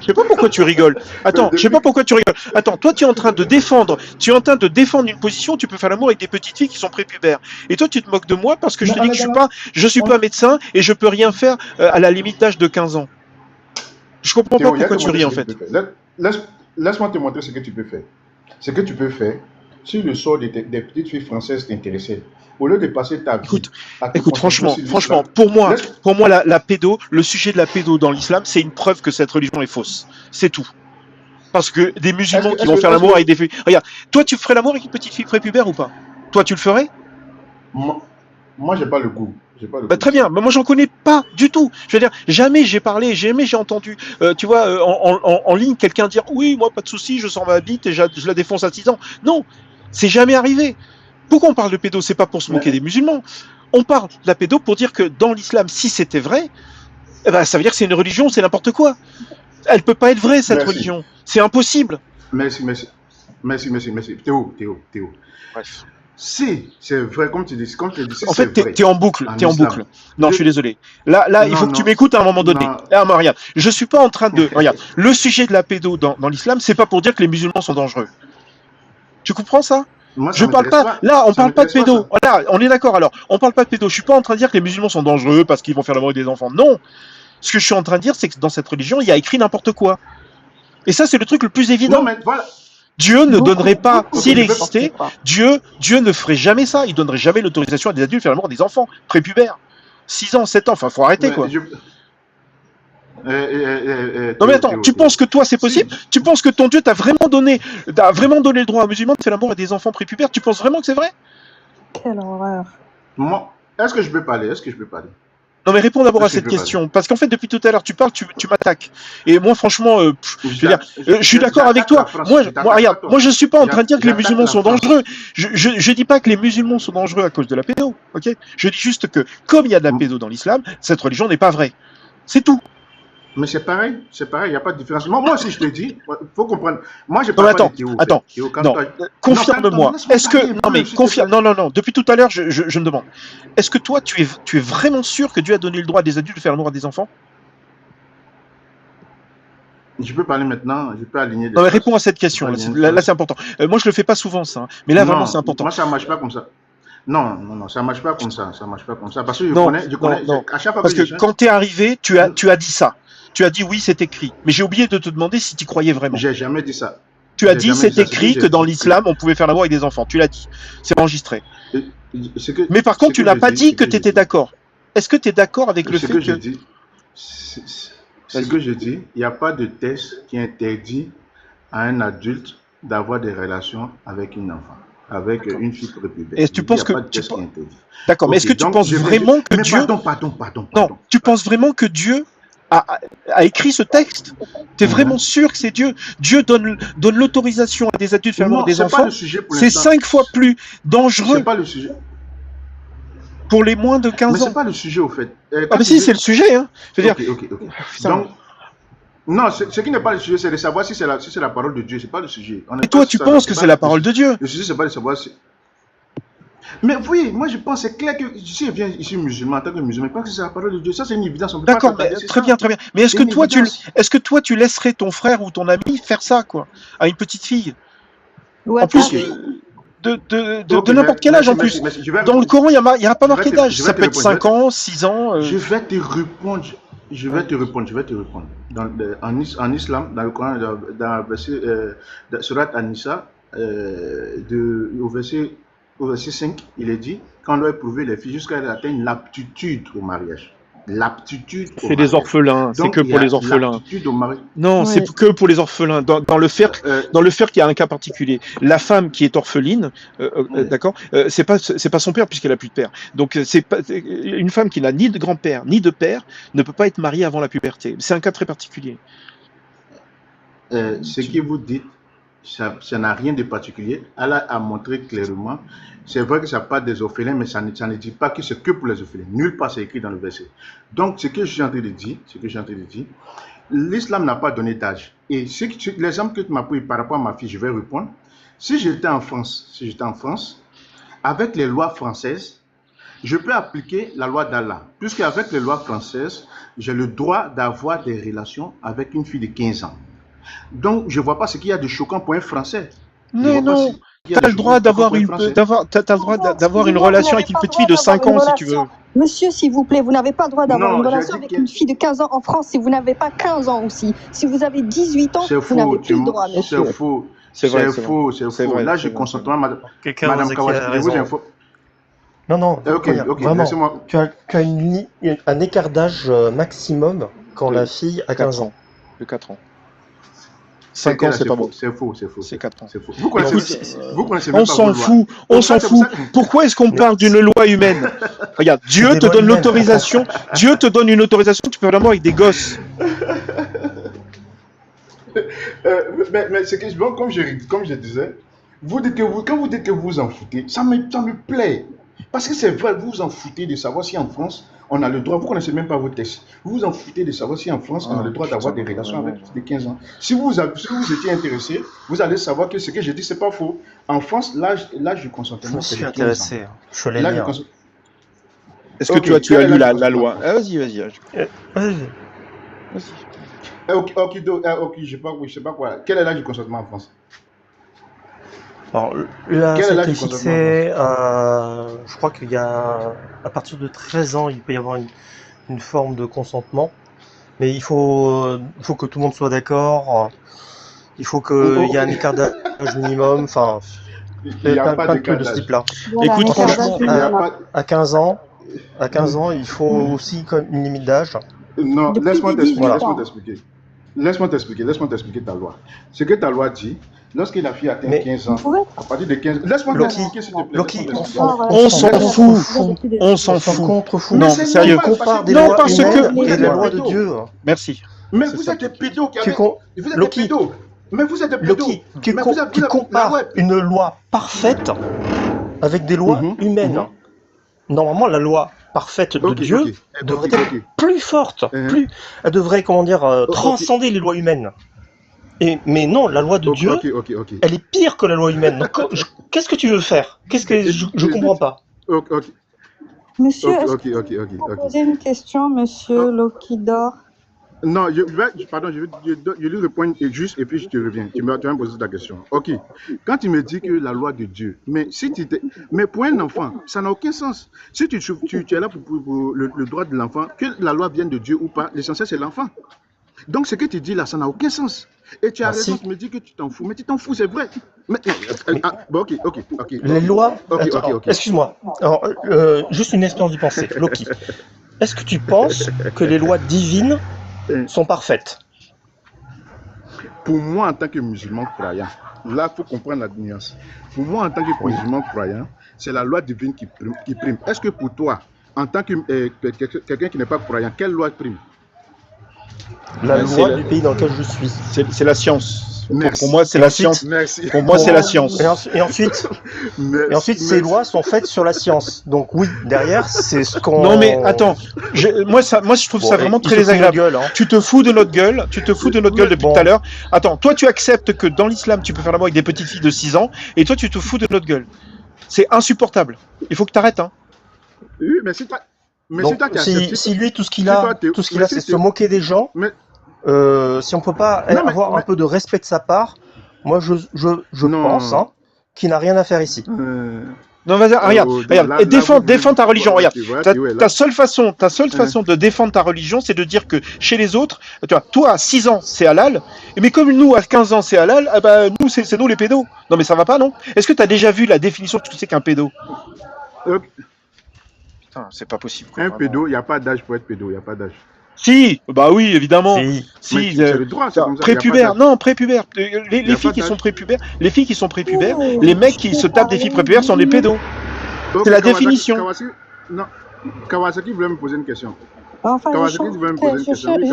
Speaker 1: Je sais pas pourquoi tu rigoles. Attends, je sais pas pourquoi tu rigoles. Attends, toi tu es en train de défendre une position, tu peux faire l'amour avec des petites filles qui sont prépubères. Et toi tu te moques de moi parce que je te dis que je suis pas médecin et je peux rien faire à la limite d'âge de 15 ans. Je comprends pas pourquoi tu ris en fait.
Speaker 2: Laisse-moi te montrer ce que tu peux faire. Ce que tu peux faire, si le sort des petites filles françaises t'intéressait, au lieu de passer ta vie...
Speaker 1: Écoute, franchement, pour moi, le sujet de la pédo dans l'islam, c'est une preuve que cette religion est fausse. C'est tout. Parce que des musulmans qui vont faire l'amour avec des filles... Regarde, toi, tu ferais l'amour avec une petite fille prépubère ou pas? Toi, tu le ferais?
Speaker 2: Moi, j'ai pas le goût.
Speaker 1: Très bien, mais moi j'en connais pas du tout. Je veux dire, jamais j'ai entendu, tu vois, en ligne quelqu'un dire oui, moi pas de souci, je sors ma bite et je la défonce à 6 ans. Non, c'est jamais arrivé. Pourquoi on parle de pédo? C'est pas pour se moquer des musulmans. On parle de la pédo pour dire que dans l'islam, si c'était vrai, eh ben, ça veut dire que c'est une religion, c'est n'importe quoi. Elle peut pas être vraie cette religion. C'est impossible.
Speaker 2: Merci. Théo.
Speaker 1: Bref.
Speaker 2: Si, c'est vrai, comme tu dis.
Speaker 1: En fait, t'es en boucle. Non, je suis désolé. Là, il faut que tu m'écoutes à un moment donné. Regarde, je suis pas en train de... Regarde, le sujet de la pédo dans l'islam, c'est pas pour dire que les musulmans sont dangereux. Tu comprends ça? Je parle pas. Là, on parle pas de pédo. Voilà, on est d'accord alors. On parle pas de pédo. Je suis pas en train de dire que les musulmans sont dangereux parce qu'ils vont faire l'amour avec des enfants. Non. Ce que je suis en train de dire, c'est que dans cette religion, il y a écrit n'importe quoi. Et ça, c'est le truc le plus évident.
Speaker 2: Non, mais voilà.
Speaker 1: Dieu ne donnerait pas, s'il existait, Dieu ne ferait jamais ça. Il donnerait jamais l'autorisation à des adultes de faire l'amour des enfants prépubères. 6 ans, 7 ans, enfin, faut arrêter, quoi. Non mais attends, tu penses que toi c'est possible? Tu penses que ton Dieu t'a vraiment donné le droit à un musulman de faire l'amour à des enfants prépubères? Tu penses vraiment que c'est vrai?
Speaker 4: Quelle horreur.
Speaker 2: Moi, est-ce que je peux parler?
Speaker 1: Non mais réponds d'abord à cette question, parce qu'en fait depuis tout à l'heure tu parles, tu m'attaques. Et moi franchement, je suis d'accord avec toi. Moi je suis pas en train de dire que les musulmans sont dangereux. Je dis pas que les musulmans sont dangereux à cause de la pédo, ok? Je dis juste que comme il y a de la pédo dans l'islam, cette religion n'est pas vraie. C'est tout.
Speaker 2: Mais c'est pareil, il n'y a pas de différence. Moi aussi, je te dis, il faut comprendre. Moi, j'ai pas de Théo.
Speaker 1: Attends, confirme-moi. Est-ce que... Non, depuis tout à l'heure, je me demande. Est-ce que toi, tu es vraiment sûr que Dieu a donné le droit à des adultes de faire l'amour à des enfants?
Speaker 2: Je peux parler maintenant, je peux aligner des...
Speaker 1: Non, mais réponds à cette question, là c'est important. Moi, je le fais pas souvent, ça. Mais là, vraiment, c'est important.
Speaker 2: Moi, ça ne marche pas comme ça. Non, ça ne marche pas comme ça. Parce que je connais, à chaque fois
Speaker 1: parce que quand tu es arrivé, tu as dit ça. Tu as dit oui, c'est écrit. Mais j'ai oublié de te demander si tu croyais vraiment.
Speaker 2: J'ai jamais dit ça.
Speaker 1: Tu as dit c'est écrit que dans l'islam, on pouvait faire l'amour avec des enfants. Tu l'as dit. C'est enregistré. Mais par contre, tu n'as pas dit que tu étais d'accord. Est-ce que tu es d'accord avec le fait que...
Speaker 2: Ce que je dis, il n'y a pas de texte qui interdit à un adulte d'avoir des relations avec une enfant, avec une fille prépubère.
Speaker 1: Est-ce que tu penses que... D'accord, mais est-ce que tu penses vraiment que Dieu...
Speaker 2: Pardon.
Speaker 1: Non, tu penses vraiment que Dieu a écrit ce texte? Tu es vraiment sûr que c'est Dieu? Dieu donne l'autorisation à des adultes de faire l'amour des enfants. C'est 5 fois plus dangereux.
Speaker 2: C'est pas le sujet.
Speaker 1: Pour les moins de 15 ans.
Speaker 2: Mais c'est pas le sujet au fait.
Speaker 1: Ah mais si, c'est le sujet. Hein. Je veux dire...
Speaker 2: Ok. Donc, non, ce qui n'est pas le sujet, c'est de savoir si c'est la parole de Dieu. C'est pas le sujet.
Speaker 1: Et toi, tu penses que c'est la parole de Dieu?
Speaker 2: Le sujet, c'est pas de savoir si... Mais oui, moi je pense, c'est clair que si je viens ici musulman, en tant que musulman, je pense que c'est la parole de Dieu. Ça, c'est une évidence.
Speaker 1: D'accord, très bien. Mais est-ce que toi, tu laisserais ton frère ou ton ami faire ça, quoi, à une petite fille? En plus, de n'importe quel âge, en plus. Dans le Coran, il n'y a pas marqué d'âge. Ça peut être 5 ans, 6 ans.
Speaker 2: Je vais te répondre. En islam, dans le Coran, dans le verset Surat An-Nisa, au verset 5, il est dit qu'on doit éprouver les filles jusqu'à ce qu'elles atteignent l'aptitude au mariage.
Speaker 1: C'est les orphelins, c'est que pour les orphelins. Non, c'est que pour les orphelins. Dans le fer, il y a un cas particulier. La femme qui est orpheline, d'accord, c'est pas son père puisqu'elle a plus de père. Donc c'est pas une femme qui n'a ni de grand-père ni de père ne peut pas être mariée avant la puberté. C'est un cas très particulier.
Speaker 2: Ce que vous dites, ça n'a rien de particulier. Allah a montré clairement. C'est vrai que ça parle des orphelins, mais ça ne dit pas que c'est que pour les orphelins. Nulle part c'est écrit dans le verset. Donc, ce que je suis en train de dire, l'islam n'a pas donné d'âge. Et l'exemple que tu m'as pris par rapport à ma fille, je vais répondre. Si j'étais en France, avec les lois françaises, je peux appliquer la loi d'Allah. Puisqu'avec les lois françaises, j'ai le droit d'avoir des relations avec une fille de 15 ans. Donc, je ne vois pas ce qu'il y a de choquant pour un Français.
Speaker 1: Mais non, tu as le droit d'avoir une relation avec une petite fille de 5 ans si tu veux.
Speaker 4: Monsieur, s'il vous plaît, vous n'avez pas le droit d'avoir une relation avec une fille de 15 ans en France si vous n'avez pas 15 ans aussi. Si vous avez 18 ans, vous n'avez plus le droit, monsieur.
Speaker 2: C'est faux. C'est faux. Là, je constate madame Kawasaki, je vous informe.
Speaker 3: Non,
Speaker 2: ok,
Speaker 3: vraiment, tu as un écart d'âge maximum quand la fille a 15 ans.
Speaker 1: De 4 ans. 5 ans, c'est pas bon.
Speaker 2: C'est faux.
Speaker 1: C'est 4 ans.
Speaker 2: Vous connaissez même
Speaker 1: on s'en fout. Pourquoi est-ce qu'on parle d'une loi humaine? Regarde, Dieu te donne l'autorisation. Dieu te donne une autorisation, tu peux vraiment avec des gosses.
Speaker 2: Mais c'est que, bon, comme je disais, quand vous dites que vous en foutez, ça me plaît. Parce que c'est vrai, vous vous en foutez de savoir si en France, on a le droit, vous ne connaissez même pas vos textes, vous vous en foutez de savoir si en France, on a le droit d'avoir des relations avec des 15 ans. Si vous étiez intéressé, vous allez savoir que ce que je dis, ce n'est pas faux. En France, l'âge du consentement, c'est 15 ans.
Speaker 3: Je suis intéressé. Je l'ai lu.
Speaker 1: Est-ce que tu as lu la loi? Vas-y.
Speaker 2: Ok, je sais pas quoi. Quel est l'âge du consentement en France?
Speaker 3: Alors là, c'était fixé, je crois qu'il y a, à partir de 13 ans, il peut y avoir une forme de consentement, mais il faut que tout le monde soit d'accord, il faut qu'il y ait un écart d'âge minimum, enfin, pas de trucs de ce type-là.
Speaker 1: Écoute, franchement,
Speaker 3: à 15 ans, il faut aussi une limite d'âge.
Speaker 2: Non, laisse-moi t'expliquer ta loi. Ce que ta loi dit, lorsque la fille atteint 15 ans, à partir de 15 ans, laisse-moi t'expliquer s'il te plaît.
Speaker 3: Loki,
Speaker 1: on s'en fout.
Speaker 3: Non, sérieux, compare des lois humaines et la loi de Dieu.
Speaker 1: Merci.
Speaker 2: Mais vous êtes des pédos qui Mais vous êtes des pédos.
Speaker 3: Tu compares une loi parfaite avec des lois humaines. Normalement, la loi parfaite de Dieu devrait être plus forte, elle devrait, transcender les lois humaines. Mais non, la loi de Dieu, elle est pire que la loi humaine. Donc, qu'est-ce que tu veux faire? Je comprends pas.
Speaker 4: Monsieur, est-ce que vous pouvez poser une question, monsieur Lokidor?
Speaker 2: Non, je lui réponds juste et puis je te reviens. Tu vas me poser ta question. Ok. Quand tu me dis que la loi de Dieu, mais pour un enfant, ça n'a aucun sens. Si tu es là pour le droit de l'enfant, que la loi vienne de Dieu ou pas, l'essentiel c'est l'enfant. Donc ce que tu dis là, ça n'a aucun sens. Et tu as raison, tu me dis que tu t'en fous. Mais tu t'en fous, c'est vrai. Ok.
Speaker 3: Les lois... Excuse-moi. Alors, juste une expérience de pensée. Loki, est-ce que tu penses que les lois divines sont parfaites?
Speaker 2: Pour moi, en tant que musulman croyant, là, il faut comprendre la nuance. Pour moi, en tant que musulman croyant, c'est la loi divine qui prime. Est-ce que pour toi, en tant que quelqu'un qui n'est pas croyant, quelle loi prime?
Speaker 3: La loi du pays dans lequel je suis.
Speaker 1: C'est la science. Pour moi, c'est la science.
Speaker 2: Merci.
Speaker 1: Pour moi, c'est la science.
Speaker 3: Et ensuite, ces lois sont faites sur la science. Donc oui, derrière, c'est ce qu'on...
Speaker 1: Non mais attends, moi je trouve ça vraiment très désagréable. Tu te fous de notre gueule, depuis tout à l'heure. Attends, toi tu acceptes que dans l'islam, tu peux faire l'amour avec des petites filles de 6 ans, et toi tu te fous de notre gueule. C'est insupportable. Il faut que tu arrêtes, hein.
Speaker 2: Oui, mais c'est
Speaker 3: si lui, tout ce qu'il a, c'est se moquer des gens, si on peut pas avoir un peu de respect de sa part, moi je pense qu'il n'a rien à faire ici.
Speaker 1: Non, vas-y, regarde, défends ta religion. Regarde, ta seule façon de défendre ta religion, c'est de dire que chez les autres, toi à 6 ans, c'est halal, mais comme nous à 15 ans, c'est halal, nous, c'est nous les pédos. Non, mais ça va pas, non? Est-ce que tu as déjà vu la définition de ce que c'est qu'un pédo? Putain, c'est pas possible.
Speaker 2: Un pédo, il n'y a pas d'âge pour être pédo, il n'y a pas d'âge.
Speaker 1: Si, bah oui, évidemment.
Speaker 2: Si, c'est le droit, c'est comme ça.
Speaker 1: Prépubère, non, prépubère. Les filles qui sont prépubères, les mecs qui se tapent des filles prépubères sont des pédos. C'est la définition.
Speaker 2: Kawasaki voulait me poser une question.
Speaker 4: Enfin, j'ai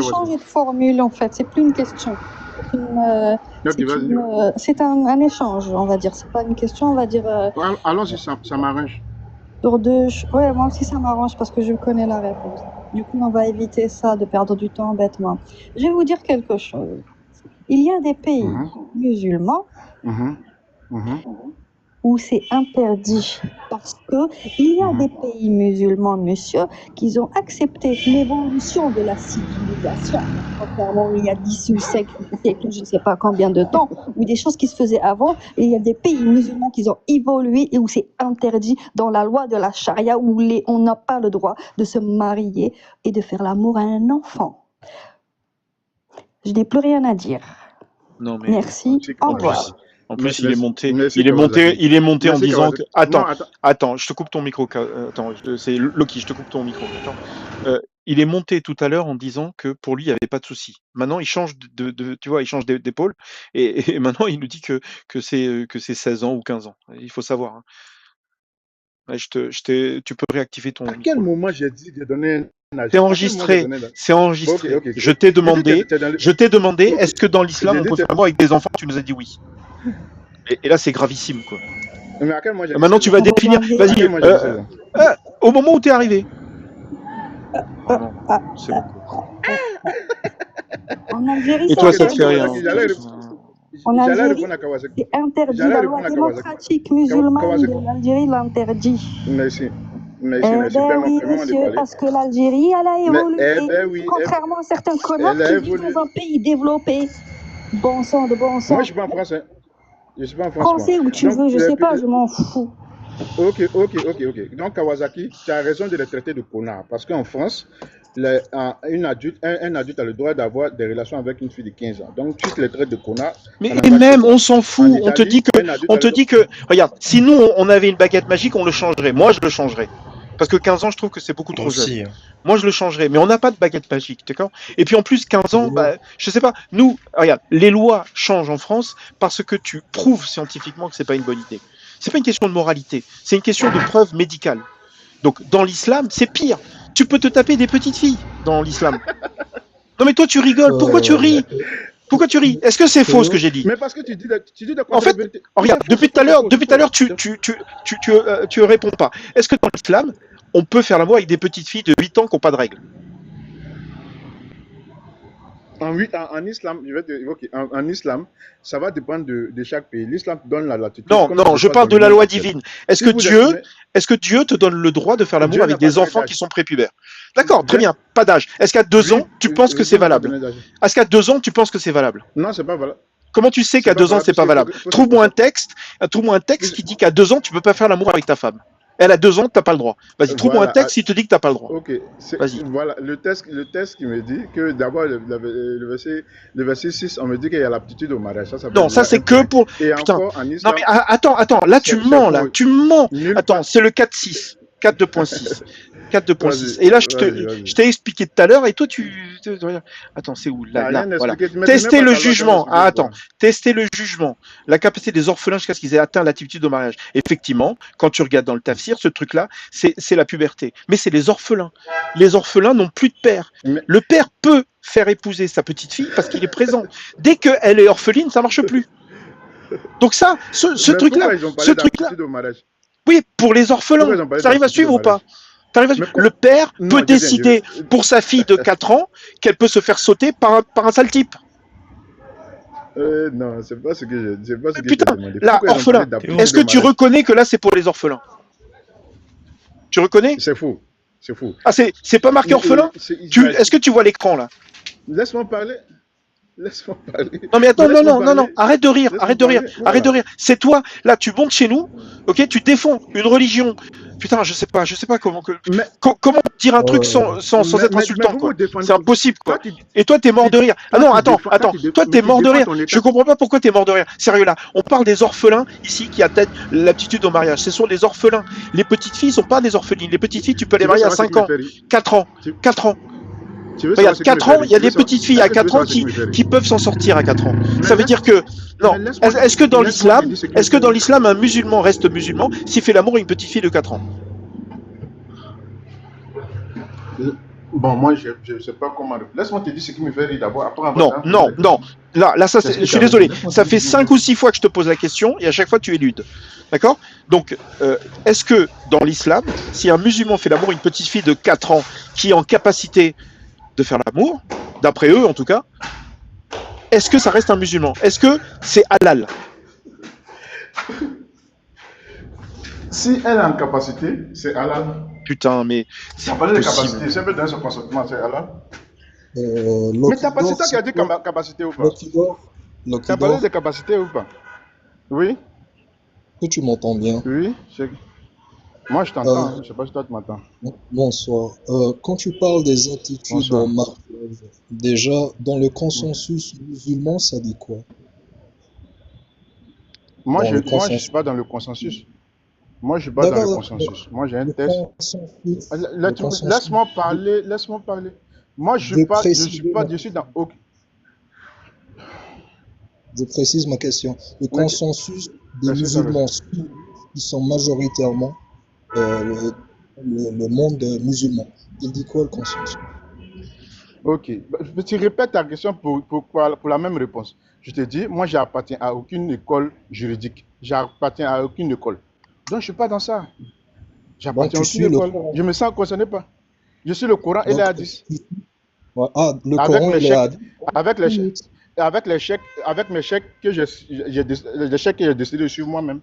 Speaker 4: changé de formule en fait, c'est plus une question. C'est un échange, on va dire. C'est pas une question, on va dire.
Speaker 2: Allons-y, ça m'arrange.
Speaker 4: Ouais, moi aussi ça m'arrange parce que je connais la réponse. Du coup, on va éviter ça, de perdre du temps bêtement. Je vais vous dire quelque chose. Il y a des pays musulmans où c'est interdit. Parce qu'il y a des pays musulmans, monsieur, qui ont accepté l'évolution de la civilisation. Contrairement, il y a 10 ou 5 siècles, je ne sais pas combien de temps, ou des choses qui se faisaient avant. Et il y a des pays musulmans qui ont évolué et où c'est interdit dans la loi de la charia, où on n'a pas le droit de se marier et de faire l'amour à un enfant. Je n'ai plus rien à dire.
Speaker 1: Non, mais
Speaker 4: Merci, au revoir.
Speaker 1: en plus, il est monté en disant que. Attends, je te coupe ton micro. Attends, c'est Loki, je te coupe ton micro. Il est monté tout à l'heure en disant que pour lui, il n'y avait pas de souci. Maintenant, il change tu vois, il change d'épaule et maintenant, il nous dit que c'est 16 ans ou 15 ans. Il faut savoir. Hein. Ouais, tu peux réactiver ton.
Speaker 2: À quel moment j'ai dit de donner un âge?
Speaker 1: C'est enregistré. C'est enregistré.
Speaker 2: Okay.
Speaker 1: Je t'ai demandé, est-ce que dans l'islam on peut faire l'amour avec des enfants? Tu nous as dit oui. Et là, c'est gravissime, quoi.
Speaker 2: Mais à quel moment
Speaker 1: maintenant, tu vas définir. Vas-y. Au moment où tu es arrivé. Non, c'est bon.
Speaker 4: En Algérie,
Speaker 1: et toi, ça te fait rien.
Speaker 4: En Algérie, c'est interdit. La loi démocratique musulmane de l'Algérie l'interdit.
Speaker 2: Merci.
Speaker 4: Oui, monsieur, parce que l'Algérie, elle a évolué. Contrairement à certains connards qui vivent dans un pays développé. Bon sang de bon sang.
Speaker 2: Moi, je suis pas en français. Je suis pas en France.
Speaker 4: Français où tu veux, je sais pas, je m'en fous.
Speaker 2: Ok. Donc, Kawasaki, tu as raison de les traiter de connards. Parce qu'en France, un adulte a le droit d'avoir des relations avec une fille de 15 ans. Donc, tu les traites de connards.
Speaker 1: Mais même, on s'en fout. On te dit que, regarde, si nous, on avait une baguette magique, on le changerait. Moi, je le changerais. Parce que 15 ans, je trouve que c'est beaucoup trop jeune. Moi, je le changerais. Mais on n'a pas de baguette magique, d'accord? Et puis, en plus, 15 ans, je sais pas. Nous, regarde, les lois changent en France parce que tu prouves scientifiquement que c'est pas une bonne idée. C'est pas une question de moralité. C'est une question de preuve médicale. Donc, dans l'islam, c'est pire. Tu peux te taper des petites filles dans l'islam. Non, mais toi, tu rigoles. Pourquoi tu ris? Pourquoi tu ris? Est-ce que c'est faux ce que j'ai dit?
Speaker 2: Mais parce que tu dis de
Speaker 1: En fait, regarde, depuis tout à l'heure, tu réponds pas. Est-ce que dans l'islam, on peut faire l'amour avec des petites filles de 8 ans qui n'ont pas de règles?
Speaker 2: En islam, je vais te évoquer. En islam, ça va dépendre de chaque pays. L'islam donne la latitude.
Speaker 1: Non, je parle de la loi divine. Est-ce que Dieu te donne le droit de faire l'amour avec des enfants qui sont prépubères? D'accord, très bien, pas d'âge. Est-ce qu'à 2 ans, tu penses que c'est valable? Est-ce qu'à 2 ans, tu penses que c'est valable?
Speaker 2: Non, c'est pas valable.
Speaker 1: Comment tu sais qu'à 2 ans, c'est pas valable? Trouve-moi un texte qui dit qu'à 2 ans, tu peux pas faire l'amour avec ta femme. Elle a 2 ans, tu n'as pas le droit. Vas-y, trouve-moi un texte qui te dit que tu n'as pas le droit.
Speaker 2: Ok,
Speaker 1: vas-y.
Speaker 2: Voilà, le texte qui me dit que d'abord, le verset 6, on me dit qu'il y a l'aptitude au mariage.
Speaker 1: Non, ça c'est que pour...
Speaker 2: Et
Speaker 1: putain.
Speaker 2: encore, en islam...
Speaker 1: Non mais attends, là tu mens, tu mens. Attends, c'est le 4.6. 4.2.6. 4.2.6. Et là, je t'ai expliqué tout à l'heure, et toi, Attends, c'est où? Là, voilà. Tester le jugement. Tester le jugement. La capacité des orphelins jusqu'à ce qu'ils aient atteint l'attitude au mariage. Effectivement, quand tu regardes dans le tafsir, ce truc-là, c'est la puberté. Mais c'est les orphelins. Les orphelins n'ont plus de père. Le père peut faire épouser sa petite fille parce qu'il est présent. Dès qu'elle est orpheline, ça marche plus. Donc ça, ce truc-là... Oui, pour les orphelins. Ça arrive à suivre ou pas? Le père peut décider pour sa fille de 4 ans qu'elle peut se faire sauter par un sale type.
Speaker 2: Non, c'est pas ce que je
Speaker 1: putain, là, orphelin, est-ce que tu reconnais que là, c'est pour les orphelins? Tu reconnais?
Speaker 2: C'est faux.
Speaker 1: Ah, c'est pas marqué orphelin? Est-ce que tu vois l'écran, là?
Speaker 2: Laisse-moi parler.
Speaker 1: Non mais attends, non, arrête de rire. C'est toi, là, tu montes chez nous, ok, tu défends une religion. Putain, je sais pas comment dire un truc sans être insultant, quoi. C'est impossible, quoi. Et toi, t'es mort de rire. Ah non, attends, toi, t'es mort de rire. Je comprends pas pourquoi t'es mort de rire. Sérieux, là, on parle des orphelins, ici, qui atteignent l'aptitude au mariage. Ce sont les orphelins. Les petites filles sont pas des orphelines. Les petites filles, tu peux les marier à 5 ans, 4 ans. Regarde, 4 ans, il y a des petites filles à 4 ans qui peuvent s'en sortir à 4 ans. Ça veut dire que, non, est-ce que dans l'islam, un musulman reste musulman s'il fait l'amour à une petite fille de 4 ans?
Speaker 2: Bon, moi, je ne sais pas comment... Laisse-moi te dire ce qui me fait rire d'abord.
Speaker 1: Non. Là, ça, je suis désolé. Ça fait 5 ou 6 fois que je te pose la question et à chaque fois, tu éludes. D'accord? Donc, est-ce que dans l'islam, si un musulman fait l'amour à une petite fille de 4 ans qui est en capacité de faire l'amour, d'après eux en tout cas, est-ce que ça reste un musulman? Est-ce que c'est halal?
Speaker 2: Si elle est en capacité, c'est halal.
Speaker 1: Putain, mais
Speaker 2: Tu
Speaker 1: c'est
Speaker 2: as
Speaker 1: pas
Speaker 2: parlé de
Speaker 1: possible.
Speaker 2: capacité, si elle peut donner son consentement, c'est halal. Mais
Speaker 5: Lockidor,
Speaker 2: c'est toi qui as dit
Speaker 5: c'est quoi?
Speaker 2: capacité ou pas?
Speaker 5: Lockidor,
Speaker 2: Tu as parlé
Speaker 5: Lockidor,
Speaker 2: de capacité ou pas? Oui,
Speaker 5: que tu m'entends bien?
Speaker 2: oui. Moi, je t'entends.
Speaker 5: Euh,
Speaker 2: Je ne sais pas si toi, tu m'entends.
Speaker 5: Bonsoir. Quand tu parles des attitudes
Speaker 2: Bonsoir.
Speaker 5: en mariage, déjà, dans le consensus musulman, ça dit quoi?
Speaker 2: Moi,
Speaker 5: Dans
Speaker 2: je
Speaker 5: le
Speaker 2: ne suis
Speaker 5: consensus.
Speaker 2: pas dans le consensus. Moi, je ne suis pas dans le
Speaker 5: D'accord,
Speaker 2: consensus. Moi, j'ai un
Speaker 5: le
Speaker 2: test.
Speaker 5: consensus, le consensus,
Speaker 2: Laisse-moi parler. Laisse-moi parler. Moi, je
Speaker 5: je
Speaker 2: suis dans aucun.
Speaker 5: je précise ma question. Le
Speaker 2: Mais-
Speaker 5: consensus des
Speaker 2: Précise ta
Speaker 5: musulmans sunnites, qui sont majoritairement le monde musulman, il dit quoi le consensus?
Speaker 2: Ok. Tu répètes ta question pour la même réponse. Je te dis, moi, je n'appartiens à aucune école juridique. J'appartiens à aucune école. Donc, je ne suis pas dans ça.
Speaker 5: Donc,
Speaker 2: J'appartiens à
Speaker 5: tu
Speaker 2: aucune
Speaker 5: suis le
Speaker 2: école.
Speaker 5: Coran.
Speaker 2: Je me sens concerné pas. Je suis le Coran et les
Speaker 5: Donc,
Speaker 2: hadiths.
Speaker 5: ouais, le
Speaker 2: Avec
Speaker 5: Coran
Speaker 2: mes
Speaker 5: et les
Speaker 2: chèques,
Speaker 5: hadiths.
Speaker 2: avec mes chèques que j'ai décidé de suivre moi-même.